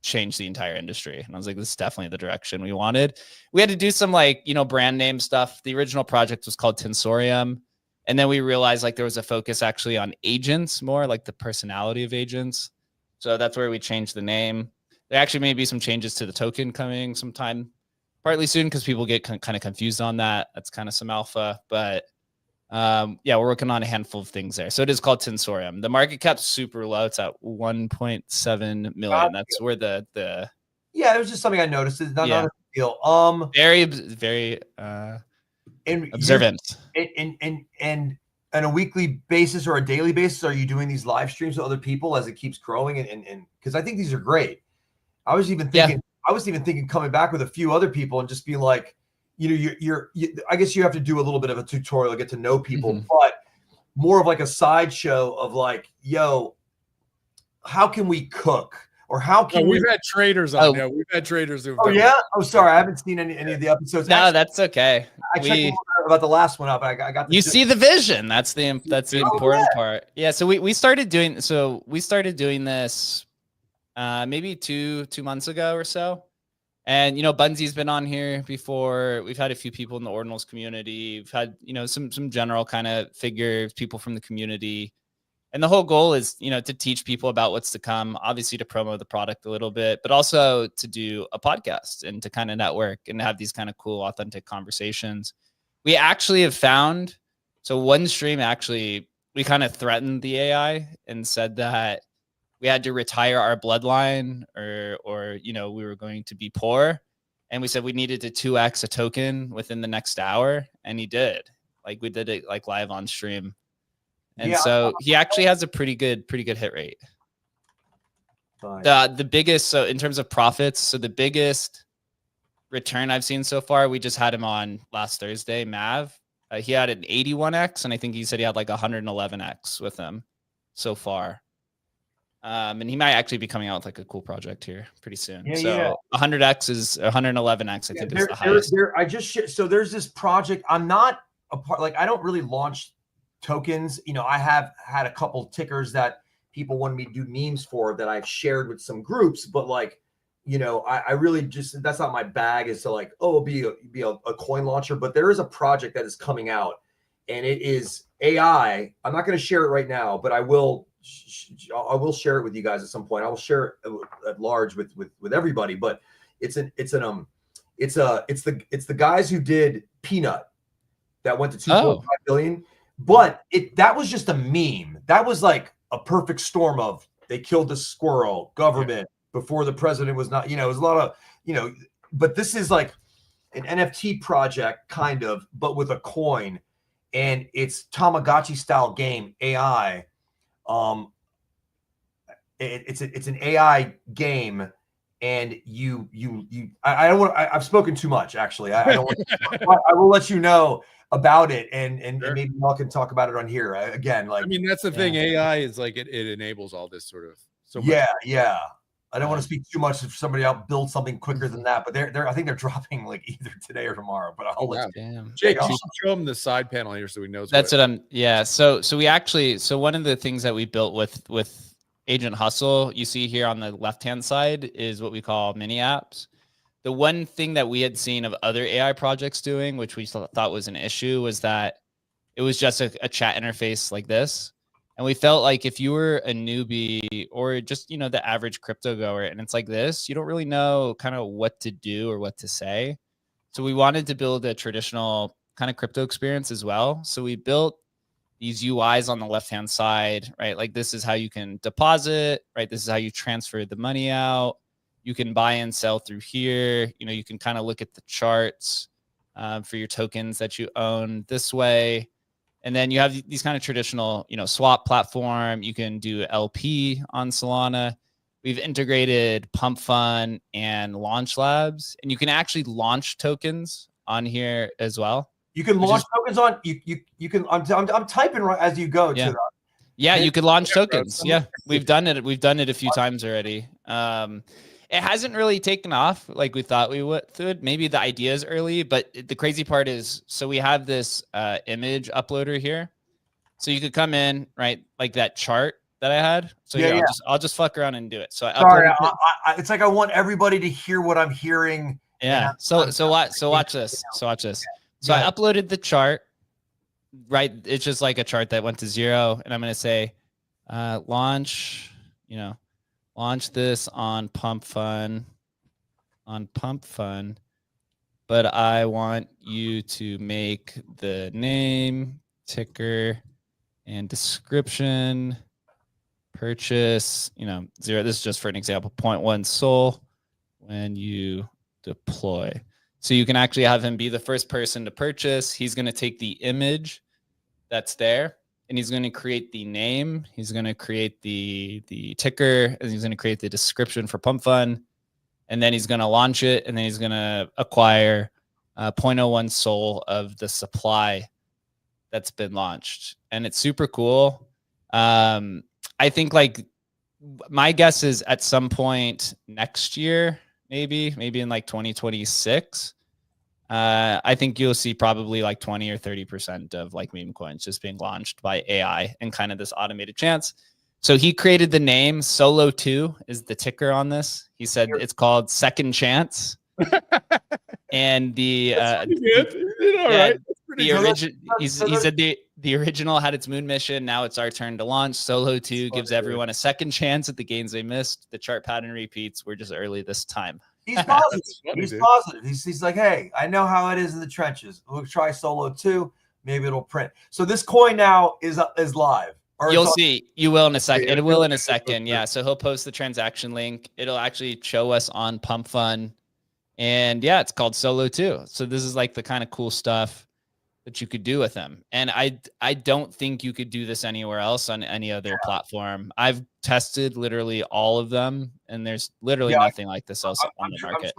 change the entire industry. And I was like, this is definitely the direction we wanted. We had to do some like, you know, brand name stuff. The original project was called Tensorium. And then we realized like there was a focus actually on agents, more like the personality of agents. So that's where we changed the name. There actually may be some changes to the token coming sometime partly soon because people get kind of confused on that. That's kind of some alpha, but yeah, we're working on a handful of things there. So it is called Tensorium. The market cap's super low. It's at 1.7 million. That's where the yeah, it was just something I noticed. It's not a deal. Very and observant. And on a weekly basis or a daily basis, are you doing these live streams with other people as it keeps growing? And because I think these are great. I was even thinking coming back with a few other people and just being like, you know, I guess you have to do a little bit of a tutorial, get to know people, but more of like a sideshow of like, yo, how can we cook? Or how can we've had traders on there. We've had traders who. Oh yeah. Oh, sorry, I haven't seen any of the episodes. No, actually, that's okay. I checked about the last one up. I got. You see the vision. That's the important part. Yeah. So we started doing this maybe two months ago or so. And, you know, Bunzy's been on here before. We've had a few people in the Ordinals community. We've had, you know, some general kind of figures, people from the community. And the whole goal is, you know, to teach people about what's to come, obviously to promote the product a little bit, but also to do a podcast and to kind of network and have these kind of cool, authentic conversations. We actually have found, so one stream actually, we kind of threatened the AI and said that we had to retire our bloodline or, you know, we were going to be poor. And we said we needed to 2x a token within the next hour. And he did. Like we did it like live on stream. And so he actually has a pretty good hit rate. The biggest, so in terms of profits, so the biggest return I've seen so far, we just had him on last Thursday, Mav. He had an 81x, and I think he said he had like 111x with him so far. And he might actually be coming out with like a cool project here pretty soon. 100x is 111x. I think is the highest. So there's this project. I'm not a part. Like I don't really launch tokens. You know, I have had a couple tickers that people wanted me to do memes for that I've shared with some groups, but like, you know, I really just, that's not my bag, is to like, oh, be a coin launcher. But there is a project that is coming out and it is AI. I'm not going to share it right now, but I will share it with you guys at some point. I will share it at large with everybody, but it's the guys who did Peanut that went to 2.5 billion. But that was just a meme. That was like a perfect storm of they killed the squirrel, government before the president was not, you know, it was a lot of, you know, but this is like an NFT project kind of, but with a coin, and it's Tamagotchi style game AI. It's an AI game, and I don't want. I've spoken too much, actually. I don't want. I will let you know about it, and maybe y'all can talk about it on here again. Like, I mean, that's the thing. AI is like it enables all this sort of. So much. Yeah. I don't want to speak too much if somebody out builds something quicker than that, but I think they're dropping like either today or tomorrow. But I'll let you. Jake, you should show them the side panel here so he knows. That's what I'm. Yeah. So we actually. So one of the things that we built with Agent Hustle, you see here on the left-hand side, is what we call mini apps. The one thing that we had seen of other AI projects doing, which we thought was an issue, was that it was just a chat interface like this. And we felt like if you were a newbie or just, you know, the average crypto goer, and it's like this, you don't really know kind of what to do or what to say. So we wanted to build a traditional kind of crypto experience as well. So we built these UIs on the left-hand side, right? Like this is how you can deposit, right? This is how you transfer the money out. You can buy and sell through here. You know, you can kind of look at the charts for your tokens that you own this way. And then you have these kind of traditional, swap platform. You can do LP on Solana. We've integrated Pump Fund and Launch Labs, and you can actually launch tokens on here as well. You can launch tokens on you can. I'm typing right as you go. Yeah. To that. Yeah, you could launch tokens. Bro. Yeah, we've done it. We've done it a few times already. It hasn't really taken off like we thought we would. Maybe the idea is early, but the crazy part is, so we have this image uploader here. So you could come in, right, like that chart that I had. So yeah, I'll just fuck around and do it. So sorry, it's like I want everybody to hear what I'm hearing. Yeah. So watch this. So I uploaded the chart. Right, it's just like a chart that went to 0, and I'm going to say, launch this on Pump Fund, but I want you to make the name, ticker, and description, purchase, 0. This is just for an example, 0.1 Sol when you deploy. So you can actually have him be the first person to purchase. He's going to take the image that's there, and he's going to create the name. He's going to create the ticker, and he's going to create the description for Pump Fund, and then he's going to launch it, and then he's going to acquire 0.01 Sol of the supply that's been launched. And it's super cool. I think like my guess is at some point next year, maybe in like 2026, I think you'll see probably like 20 or 30% of like meme coins just being launched by AI and kind of this automated chance. So he created the name. Solo2 is the ticker on this. He said it's called Second Chance. And the he said the original had its moon mission. Now it's our turn to launch. Solo2 gives everyone a second chance at the gains they missed. The chart pattern repeats. We're just early this time. He's positive. He's positive. He's like, hey, I know how it is in the trenches. We'll try Solo2. Maybe it'll print. So this coin now is live. You'll see. You will in a second. It will in a second. Yeah. So he'll post the transaction link. It'll actually show us on Pump Fund. And yeah, it's called Solo2. So this is like the kind of cool stuff that you could do with them. And I don't think you could do this anywhere else on any other platform. I've tested literally all of them, and there's literally nothing like this else on the market.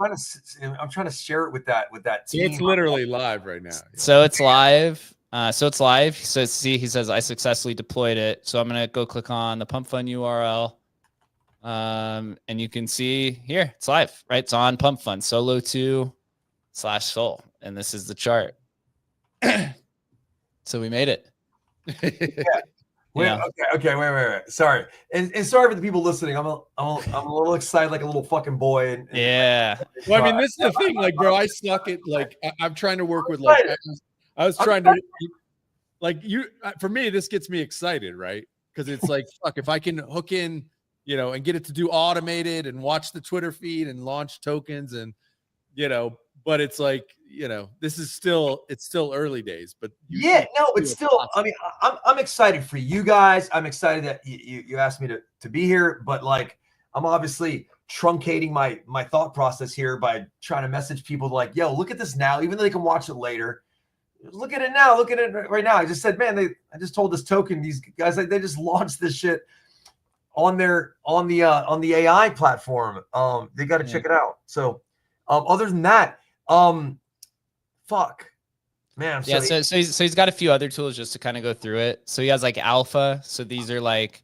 I'm trying to share it with that team. It's literally live right now. So it's live. So see, he says I successfully deployed it. So I'm gonna go click on the Pump Fund URL. And you can see here it's live, right? It's on Pump Fund Solo2/Sol, and this is the chart. So we made it. Wait. Sorry, and sorry for the people listening. I'm a little excited, like a little fucking boy. And yeah. Well, I mean, this is the thing, like, bro. I suck at like I'm trying to work with like I was trying to like you. For me, this gets me excited, right? Because it's like fuck, if I can hook in, and get it to do automated and watch the Twitter feed and launch tokens and but it's like this is still early days, but it's still I mean I'm excited for you guys. I'm excited that you asked me to be here, but like I'm obviously truncating my thought process here by trying to message people like, yo, look at this now, even though they can watch it later. Look at it now, look at it right now. I just said, man, I just told this token, these guys, like, they just launched this shit on the AI platform. They got to check it out. So other than that, fuck, man. So he's got a few other tools just to kind of go through it. So he has like alpha. So these are like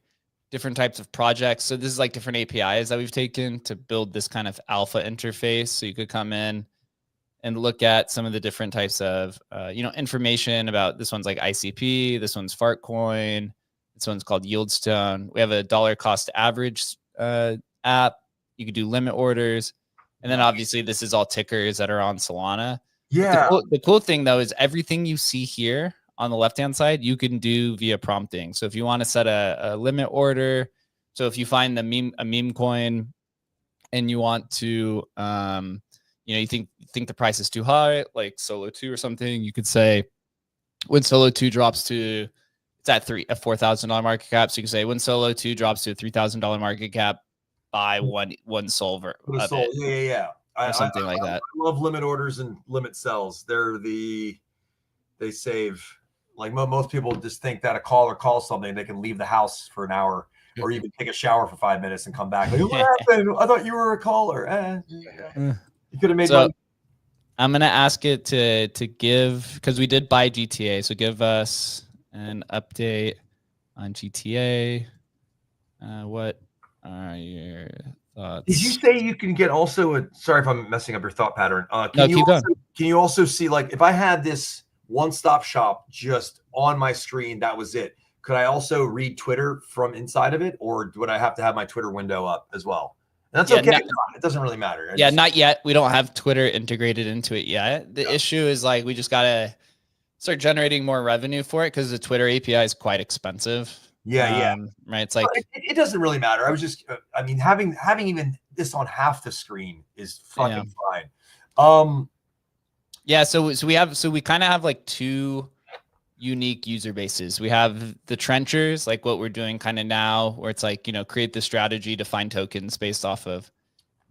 different types of projects. So this is like different APIs that we've taken to build this kind of alpha interface. So you could come in and look at some of the different types of, information about this one's like ICP. This one's Fartcoin. This one's called Yieldstone. We have a dollar cost average app. You could do limit orders. And then obviously this is all tickers that are on Solana. Yeah. The cool thing though is everything you see here on the left-hand side, you can do via prompting. So if you want to set a limit order, so if you find a meme coin and you want to, you think the price is too high, like Solo2 or something, you could say when Solo2 drops to, it's at a $4,000 market cap. So you can say when Solo2 drops to a $3,000 market cap, buy one Sol of it. Yeah. Or something like that. I love limit orders and limit sells. They save Like most people just think that a caller calls something, they can leave the house for an hour, or you can take a shower for 5 minutes and come back. Like, what happened? I thought you were a caller. You could have made money. I'm gonna ask it to give, because we did buy GTA, so give us an update on GTA. What are your thoughts? Did you say you can get also sorry if I'm messing up your thought pattern. No, keep going. Can you also see, like, if I had this one-stop shop just on my screen, that was it, could I also read Twitter from inside of it, or would I have to have my Twitter window up as well? And that's okay. It doesn't really matter. Not yet. We don't have Twitter integrated into it yet. The issue is, like, we just gotta start generating more revenue for it, because the Twitter API is quite expensive. Right. It's like it doesn't really matter. I was just, I mean, having even this on half the screen is fucking fine. So we kind of have like two unique user bases. We have the trenchers, like what we're doing kind of now, where it's like, create the strategy to find tokens based off of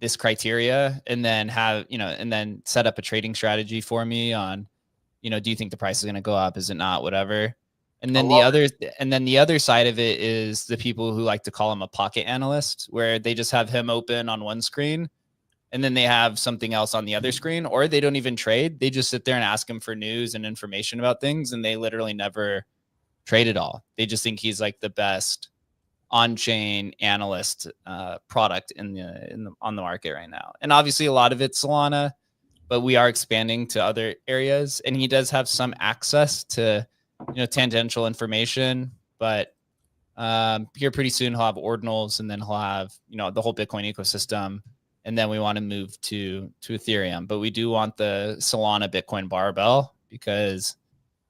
this criteria, and then and then set up a trading strategy for me on, do you think the price is going to go up? Is it not? Whatever. And then the other side of it is the people who like to call him a pocket analyst, where they just have him open on one screen, and then they have something else on the other screen, or they don't even trade. They just sit there and ask him for news and information about things, and they literally never trade at all. They just think he's like the best on-chain analyst product on the market right now. And obviously a lot of it's Solana, but we are expanding to other areas, and he does have some access to tangential information, but here pretty soon he'll have ordinals, and then he'll have the whole Bitcoin ecosystem, and then we want to move to Ethereum. But we do want the Solana Bitcoin barbell, because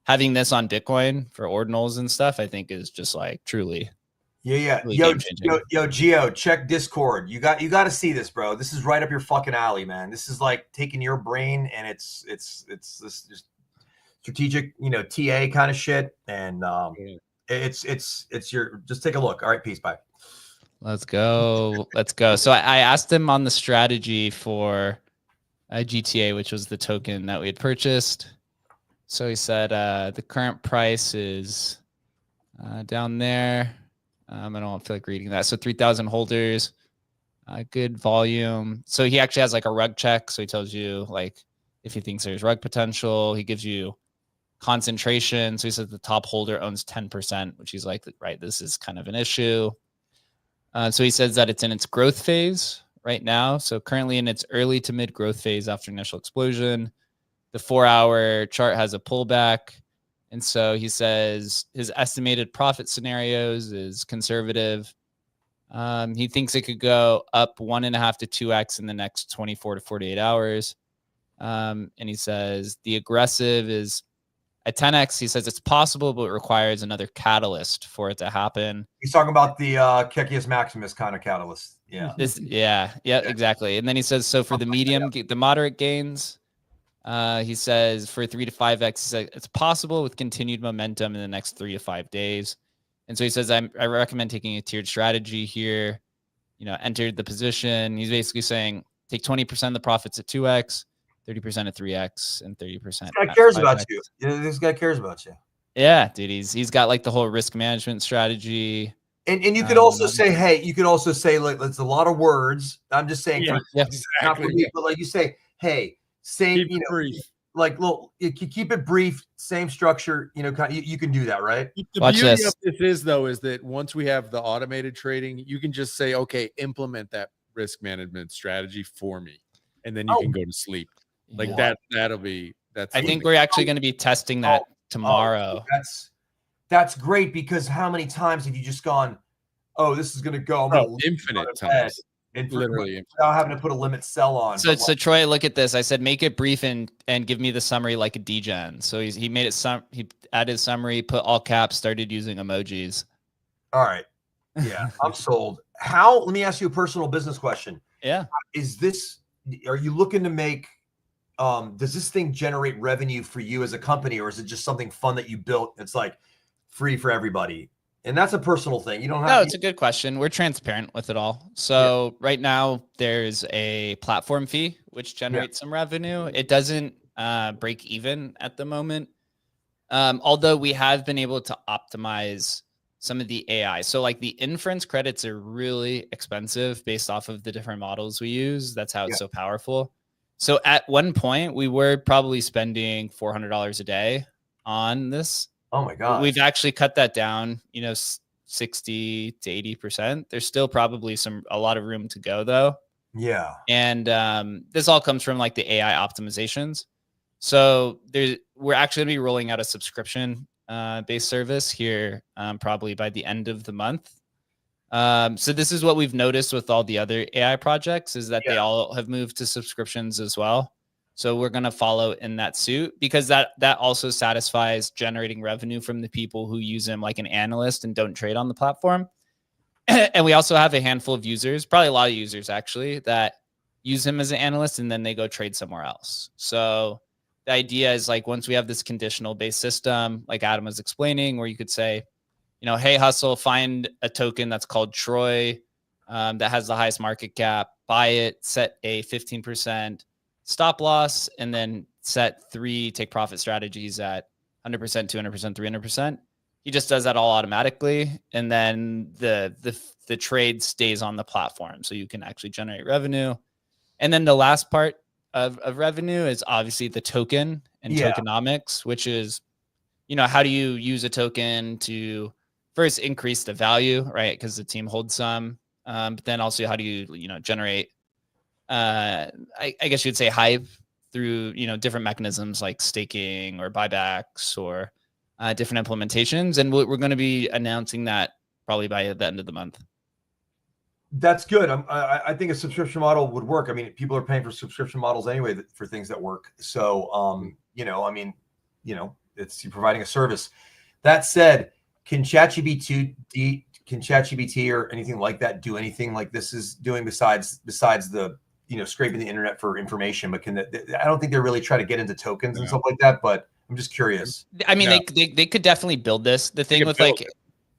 having this on Bitcoin for ordinals and stuff, I think, is just like truly really yo Gio, check Discord. You got to see this, bro. This is right up your fucking alley, man. This is like taking your brain, and it's this just strategic, TA kind of shit. And it's your, just take a look. All right, peace, bye. Let's go. So I asked him on the strategy for GTA, which was the token that we had purchased. So he said the current price is down there. I don't feel like reading that. So 3,000 holders, good volume. So he actually has like a rug check. So he tells you, like, if he thinks there's rug potential. He gives you concentration. So he says the top holder owns 10%, which he's like, right, this is kind of an issue. So he says that it's in its growth phase right now. So currently in its early to mid growth phase after initial explosion. The 4-hour chart has a pullback. And so he says his estimated profit scenarios is conservative. He thinks it could go up 1.5 to 2x in the next 24 to 48 hours. And he says the aggressive is at 10x. He says it's possible, but it requires another catalyst for it to happen. He's talking about the Kekius Maximus kind of catalyst. Yeah. Exactly. And then he says, so for the the moderate gains, he says for 3 to 5x, he says it's possible with continued momentum in the next 3 to 5 days. And so he says, I recommend taking a tiered strategy here. Entered the position. He's basically saying take 20% of the profits at 2x, 30% at 3x, and 30%. This guy cares about you. This guy cares about you. Yeah, dude. He's got like the whole risk management strategy. And you could also say, hey, like, it's a lot of words. I'm just saying, exactly. Not for me, but like you say, hey, same, brief. Like, you keep it brief, same structure, you can do that, right? The beauty of this is that once we have the automated trading, you can just say, okay, implement that risk management strategy for me, and then you can go to sleep. Like that'll be. I think we're actually going to be testing that tomorrow. That's great, because how many times have you just gone, oh, this is going to go infinite times. Literally without having to put a limit sell on. So Troy, look at this. I said make it brief and give me the summary like a degen. So he made it he added summary, put all caps, started using emojis. All right. Yeah, I'm sold. Let me ask you a personal business question. Yeah. Are you looking to make does this thing generate revenue for you as a company, or is it just something fun that you built? It's like free for everybody. And that's a personal thing. You don't have. No, it's a good question. We're transparent with it all. So right now there's a platform fee which generates some revenue. It doesn't break even at the moment. Although we have been able to optimize some of the AI. So like the inference credits are really expensive based off of the different models we use. That's how it's so powerful. So at one point we were probably spending $400 a day on this. Oh my God. We've actually cut that down, 60 to 80%. There's still probably a lot of room to go though. Yeah. And this all comes from like the AI optimizations. So we're actually going to be rolling out a subscription based service here probably by the end of the month. So this is what we've noticed with all the other AI projects is that they all have moved to subscriptions as well. So we're going to follow in that suit because that also satisfies generating revenue from the people who use them like an analyst and don't trade on the platform. And we also have a handful of users, probably a lot of users actually, that use him as an analyst and then they go trade somewhere else. So the idea is like once we have this conditional based system, like Adam was explaining, where you could say, hey, Hustle, find a token that's called Troy that has the highest market cap, buy it, set a 15% stop loss, and then set 3 take profit strategies at 100%, 200%, 300%. He just does that all automatically. And then the trade stays on the platform. So you can actually generate revenue. And then the last part of revenue is obviously the token and tokenomics, which is, how do you use a token to first increase the value, right? Because the team holds some, but then also how do you, generate, I guess you'd say hype through, different mechanisms like staking or buybacks or different implementations. And we're going to be announcing that probably by the end of the month. That's good. I think a subscription model would work. I mean, people are paying for subscription models anyway for things that work. So, it's you're providing a service. That said, can ChatGPT or anything like that do anything like this is doing besides the scraping the internet for information? But I don't think they really try to get into tokens and stuff like that. But I'm just curious. I mean, they could definitely build this. The thing with like.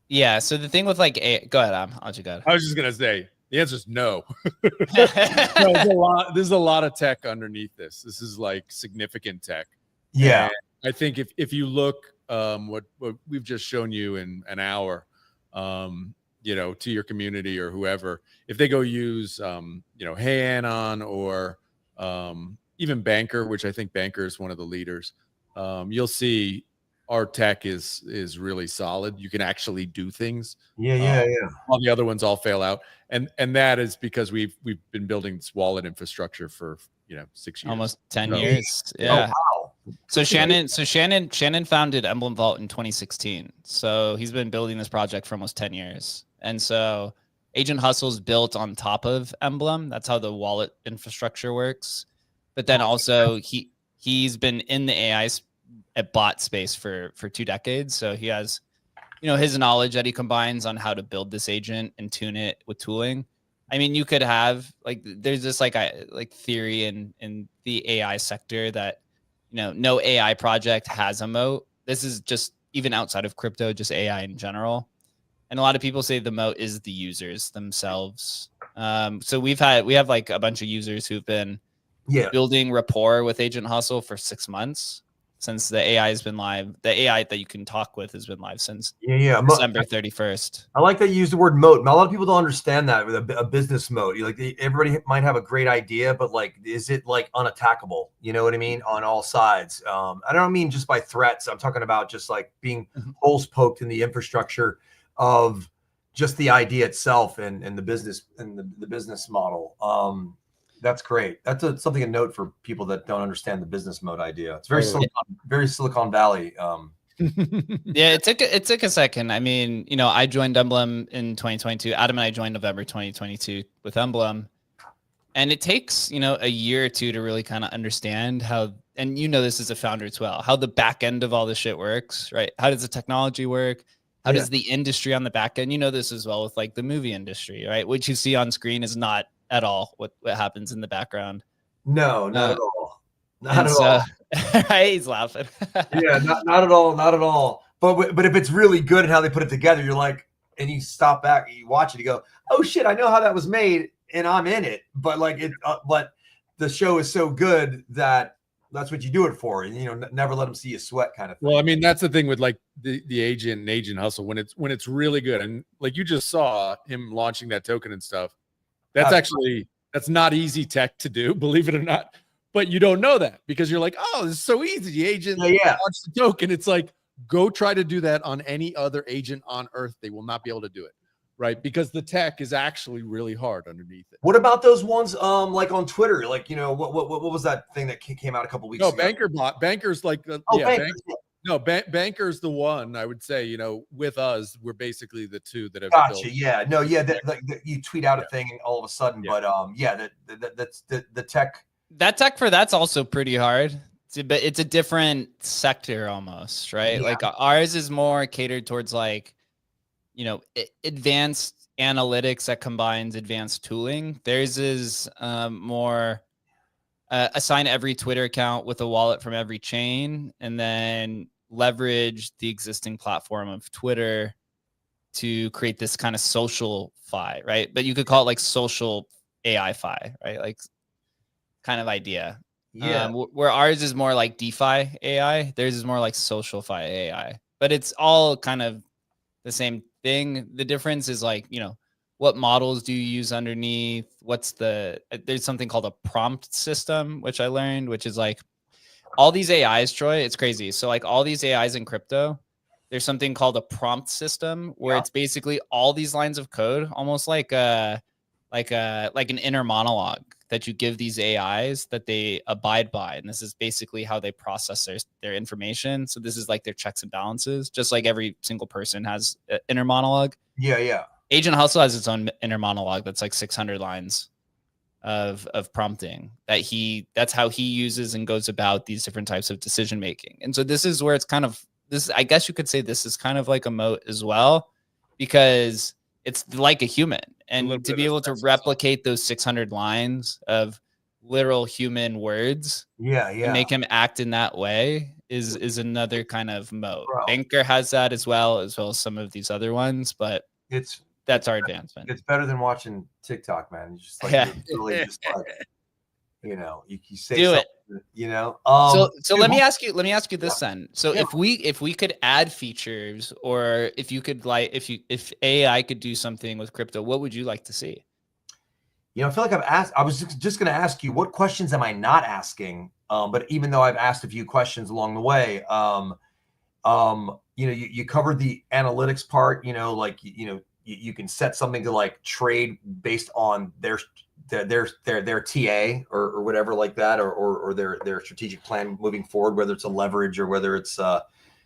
Yeah. So the thing with like, go ahead, I'll let you go. I was just going to say, the answer is no. There's a lot of tech underneath this. This is like significant tech. Yeah. And I think if you look what we've just shown you in an hour, to your community or whoever, if they go use, Hey Anon or even Banker, which I think Banker is one of the leaders, you'll see our tech is really solid. You can actually do things. Yeah. All the other ones all fail out. And that is because we've been building this wallet infrastructure for 6 years. Almost 10 years. Yeah. Oh, wow. So Shannon founded Emblem Vault in 2016. So he's been building this project for almost 10 years. And so Agent Hustle's built on top of Emblem. That's how the wallet infrastructure works. But then also he's been in the AI bot space for 2 decades. So he has, his knowledge that he combines on how to build this agent and tune it with tooling. I mean, you could have there's this like theory in the AI sector that, no AI project has a moat. This is just even outside of crypto, just AI in general. And a lot of people say the moat is the users themselves. So we have like a bunch of users who've been building rapport with Agent Hustle for 6 months since the AI has been live. The AI that you can talk with has been live since December 31st. I like that you use the word moat. A lot of people don't understand that with a business moat. Everybody might have a great idea, but is it unattackable? You know what I mean? On all sides. I don't mean just by threats. I'm talking about just being holes poked in the infrastructure of just the idea itself and the business and the business model. That's great. That's something to note for people that don't understand the business mode idea. It's very Silicon Valley. Yeah, it took a second. I mean, I joined Emblem in 2022. Adam and I joined November 2022 with Emblem. And it takes, a year or two to really kind of understand how, and this as a founder as well, how the back end of all this shit works, right? How does the technology work? How does the industry on the back end, this as well with the movie industry, right? What you see on screen is not at all what happens in the background. No, not at all. Not at all. Right? He's laughing. Yeah, not at all. Not at all. But if it's really good and how they put it together, you're like, and you stop back, you watch it, you go, oh shit, I know how that was made, and I'm in it. But but the show is so good that that's what you do it for. You know, never let them see you sweat, kind of thing. Well, I mean, that's the thing with like the agent and agent hustle when it's really good, and like you just saw him launching that token and stuff. That's actually that's not easy tech to do, believe it or not. But you don't know that because you're like, oh, this is so easy. The agent launched the token. It's like, go try to do that on any other agent on earth. They will not be able to do it, right? Because the tech is actually really hard underneath it. What about those ones like on Twitter? Like, you know, what was that thing that came out a couple weeks ago? Banker's like Banker's the one. I would say, you know, with us, we're basically the two that have gotcha. built. Yeah, no, yeah, you tweet out a thing and all of a sudden, but that's the tech. That tech for that's also pretty hard. But it's a different sector almost, right? Yeah. Like ours is more catered towards like, you know, advanced analytics that combines advanced tooling. Theirs is more assign every Twitter account with a wallet from every chain, and then leverage the existing platform of Twitter to create this kind of social fi, right? But you could call it like social AI fi, right? Like kind of idea. Yeah. Where ours is more like DeFi AI, theirs is more like social fi AI, but it's all kind of the same thing. The difference is like, you know, what models do you use underneath? What's the, there's something called a prompt system, which I learned, which is like all these AIs, Troy, it's crazy. So like all these AIs in crypto, there's something called a prompt system where it's basically all these lines of code, almost like an inner monologue that you give these AIs that they abide by. And this is basically how they process their information. So this is like their checks and balances, just like every single person has an inner monologue. Yeah, yeah. Agent Hustle has its own inner monologue that's like 600 lines of prompting that's how he uses and goes about these different types of decision making. And so this is where it's kind of this, I guess you could say this is kind of like a moat as well, because it's like a human, and to be able to replicate those 600 lines of literal human words, and make him act in that way is another kind of moat. Banker has that as well as some of these other ones, but that's our advancement. It's better than watching TikTok, man. It's just like, you're really just like, you know, you say do it, you know. So let me ask you this then. So if we could add features, or if you could like, if AI could do something with crypto, what would you like to see? You know, I feel like I was just going to ask you, what questions am I not asking? But even though I've asked a few questions along the way, you know, you covered the analytics part, you know, like, you know, you can set something to like trade based on their TA or whatever like that, or their strategic plan moving forward, whether it's a leverage or whether it's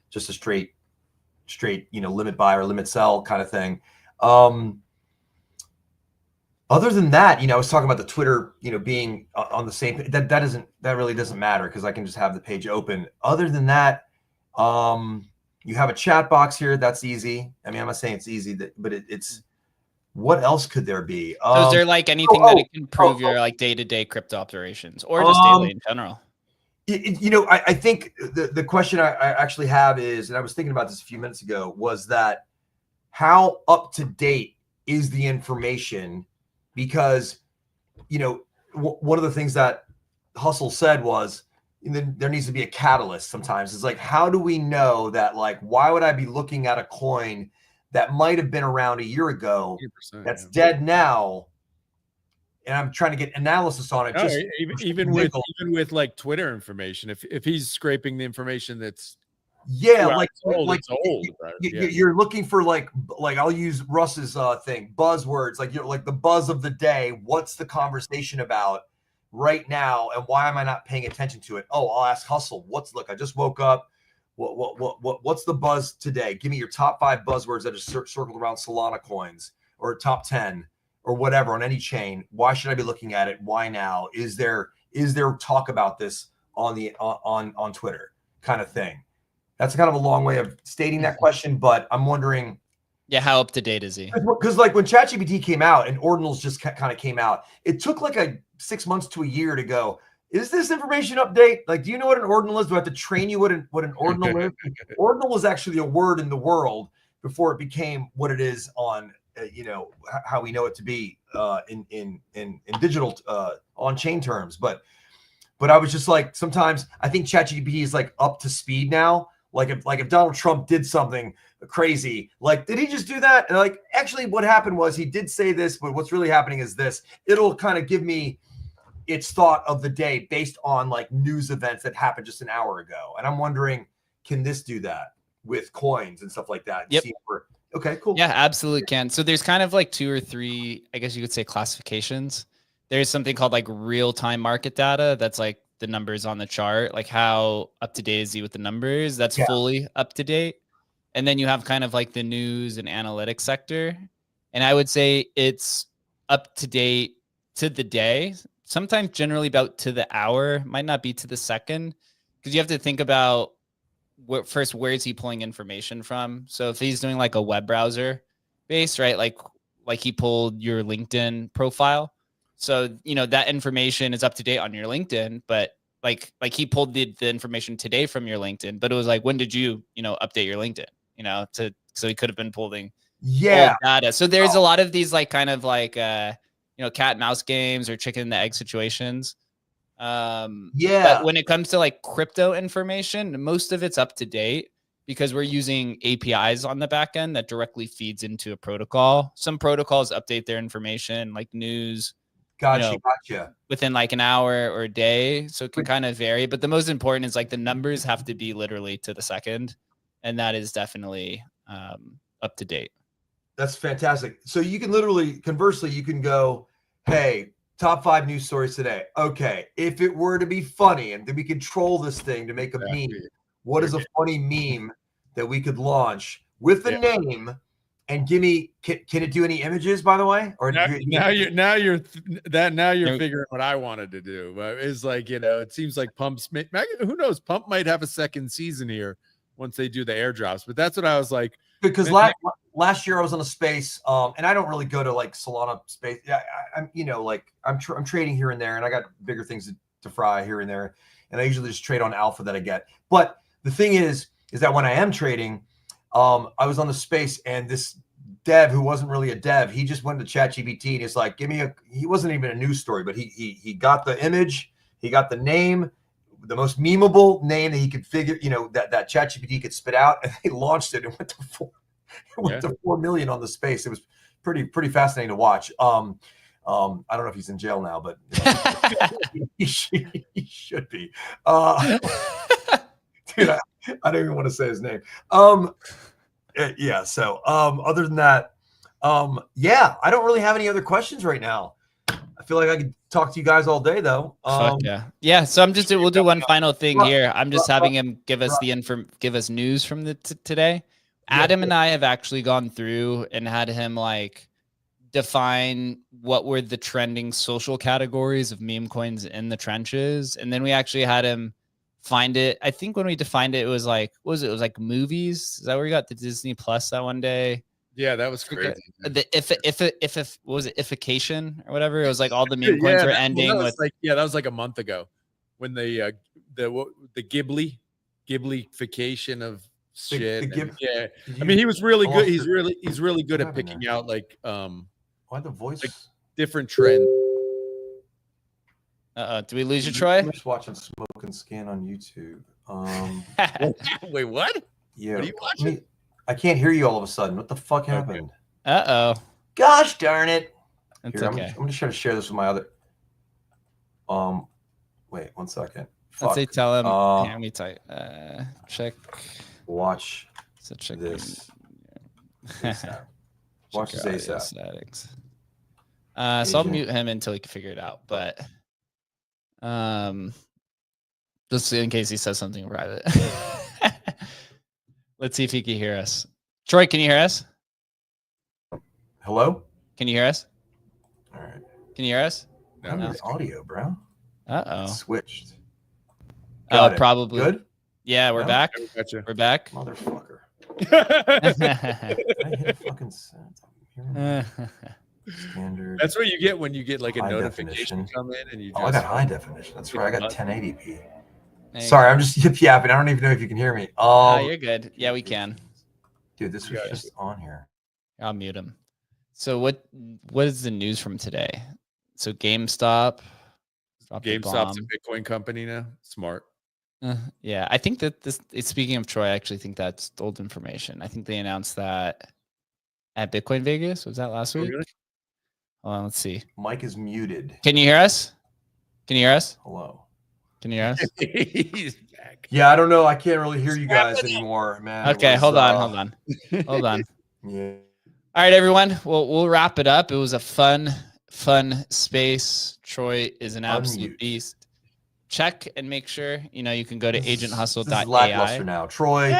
just a straight, you know, limit buy or limit sell kind of thing. Other than that, you know, I was talking about the Twitter, you know, being on the same, that really doesn't matter because I can just have the page open. Other than that, you have a chat box here. That's easy. I mean, I'm not saying it's easy, but it's, what else could there be? So is there like anything that it can improve your like day-to-day crypto operations, or just daily in general? You know, I think the question I actually have is, and I was thinking about this a few minutes ago, was that how up to date is the information? Because, you know, one of the things that Hustle said was, there needs to be a catalyst sometimes. It's like, how do we know that, like, why would I be looking at a coin that might have been around a year ago that's dead now, and I'm trying to get analysis on it? No, even with like Twitter information, if he's scraping the information that's like old, like it's old, you're looking for like I'll use Russ's thing, buzzwords, like, you're like the buzz of the day. What's the conversation about right now, and why am I not paying attention to it? Oh, I'll ask Hustle. I just woke up. What's the buzz today? Give me your top 5 buzzwords that are circled around Solana coins, or top 10 or whatever on any chain. Why should I be looking at it? Why now? Is there talk about this on Twitter, kind of thing? That's kind of a long way of stating that question, but I'm wondering, how up to date is he? Because like when ChatGPT came out and Ordinals just kind of came out, it took like 6 months to a year to go, is this information update? Like, do you know what an ordinal is? Do I have to train you what an ordinal is? Ordinal was actually a word in the world before it became what it is on, you know, how we know it to be in digital on chain terms. But But I was just like, sometimes I think ChatGPT is like up to speed now. Like if Donald Trump did something crazy, like, did he just do that? And like, actually what happened was he did say this, but what's really happening is this. It'll kind of give me its thought of the day based on like news events that happened just an hour ago. And I'm wondering, can this do that with coins and stuff like that? Yep. Okay, cool. Yeah, absolutely can. So there's kind of like 2 or 3, I guess you could say, classifications. There's something called like real-time market data. That's like the numbers on the chart, like how up to date is he with the numbers. That's fully up to date. And then you have kind of like the news and analytics sector. And I would say it's up to date to the day, sometimes generally about to the hour, might not be to the second, because you have to think about first, where is he pulling information from? So if he's doing like a web browser base, right? Like he pulled your LinkedIn profile. So, you know, that information is up to date on your LinkedIn, but like he pulled the information today from your LinkedIn, but it was like, when did you update your LinkedIn, so he could have been pulling old data. So there's a lot of these like kind of like, cat and mouse games or chicken and the egg situations. But when it comes to like crypto information, most of it's up to date because we're using APIs on the back end that directly feeds into a protocol. Some protocols update their information, like news, Gotcha. within like an hour or a day. So it can kind of vary, but the most important is like the numbers have to be literally to the second. And that is definitely up to date. That's fantastic. So you can literally, conversely, you can go, hey, top 5 news stories today. Okay, if it were to be funny and then we control this thing to make a meme, what is a funny meme that we could launch with the name? And give me, can it do any images, by the way? Or now you're figuring what I wanted to do. It's like, it seems like Pump's, who knows, Pump might have a second season here once they do the airdrops. But that's what I was like. Because last year I was on a space, and I don't really go to like Solana space. I'm I'm trading here and there, and I got bigger things to fry here and there, and I usually just trade on alpha that I get. But the thing is that when I am trading, I was on the space, and this dev who wasn't really a dev, he just went to ChatGPT and he's like, give me he wasn't even a news story, but he got the image, he got the name, the most memeable name that he could figure, that ChatGPT could spit out, and they launched it and went to 4 million on the space. It was pretty fascinating to watch. I don't know if he's in jail now, but he should be. Dude, I don't even want to say his name. Yeah. So, other than that, I don't really have any other questions right now. I feel like I could talk to you guys all day, though. Yeah. So we'll do one final thing here. I'm just having him give us give us news from today. Adam and I have actually gone through and had him like define what were the trending social categories of meme coins in the trenches, and then we actually had him find it. I think when we defined it, it was like, what was it? It was like movies. Is that where we got the Disney Plus that one day? Yeah, that was crazy. If what was it, ification or whatever? It was like all the meme coins were ending with like, that was like a month ago when the Ghiblification of shit. I mean, he was really good. He's really good at picking out like why the voice, like different trends. Do we lose you, Troy? I'm just watching Smoke and Scan on YouTube. Wait, what? Yeah. What are you watching? I can't hear you all of a sudden. What the fuck happened? Gosh darn it. That's Here, okay. I'm just trying to share this with my other. Wait 1 second. Let's say tell him. Here, let me type. Check. Watch. So check this. Watch this ASAP. Settings. So I'll mute him until he can figure it out. But just in case he says something private. Let's see if he can hear us. Troy, can you hear us? Hello? Can you hear us? All right. Can you hear us? No. Audio, bro. Switched. Probably. Good? Yeah, we're back. Gotcha. We're back. Motherfucker. I hit a fucking standard. That's what you get when you get like a notification come in and you just... I got high definition. That's right. I got 1080p. Sorry, I'm just yip-yapping. I don't even know if you can hear me. You're good. Yeah, we can. Dude, this was just on here. I'll mute him. So what is the news from today? So GameStop. Dropped a GameStop's bomb. a Bitcoin company now. Smart. Yeah, I think that speaking of Troy, I actually think that's old information. I think they announced that at Bitcoin Vegas. Was that last Oh, week? really? Hold on, let's see. Mike is muted. Can you hear us? Can you hear us? Hello. Can you hear us? He's back. Yeah, I don't know. I can't really hear you guys anymore, man. Okay, hold on. Hold on. Yeah. All right, everyone. We'll wrap it up. It was a fun space. Troy is an absolute Unmute. beast. Check and make sure you can go to This is agenthustle.ai. lackluster now. Troy.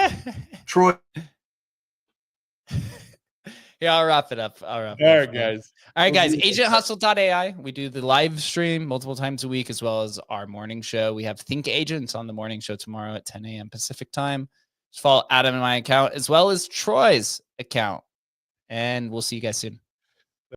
Yeah, I'll wrap it up. All All right, guys. All right, guys. We'll do agenthustle.ai. We do the live stream multiple times a week, as well as our morning show. We have Think Agents on the morning show tomorrow at 10 a.m. Pacific time. Just follow Adam and my account, as well as Troy's account. And we'll see you guys soon.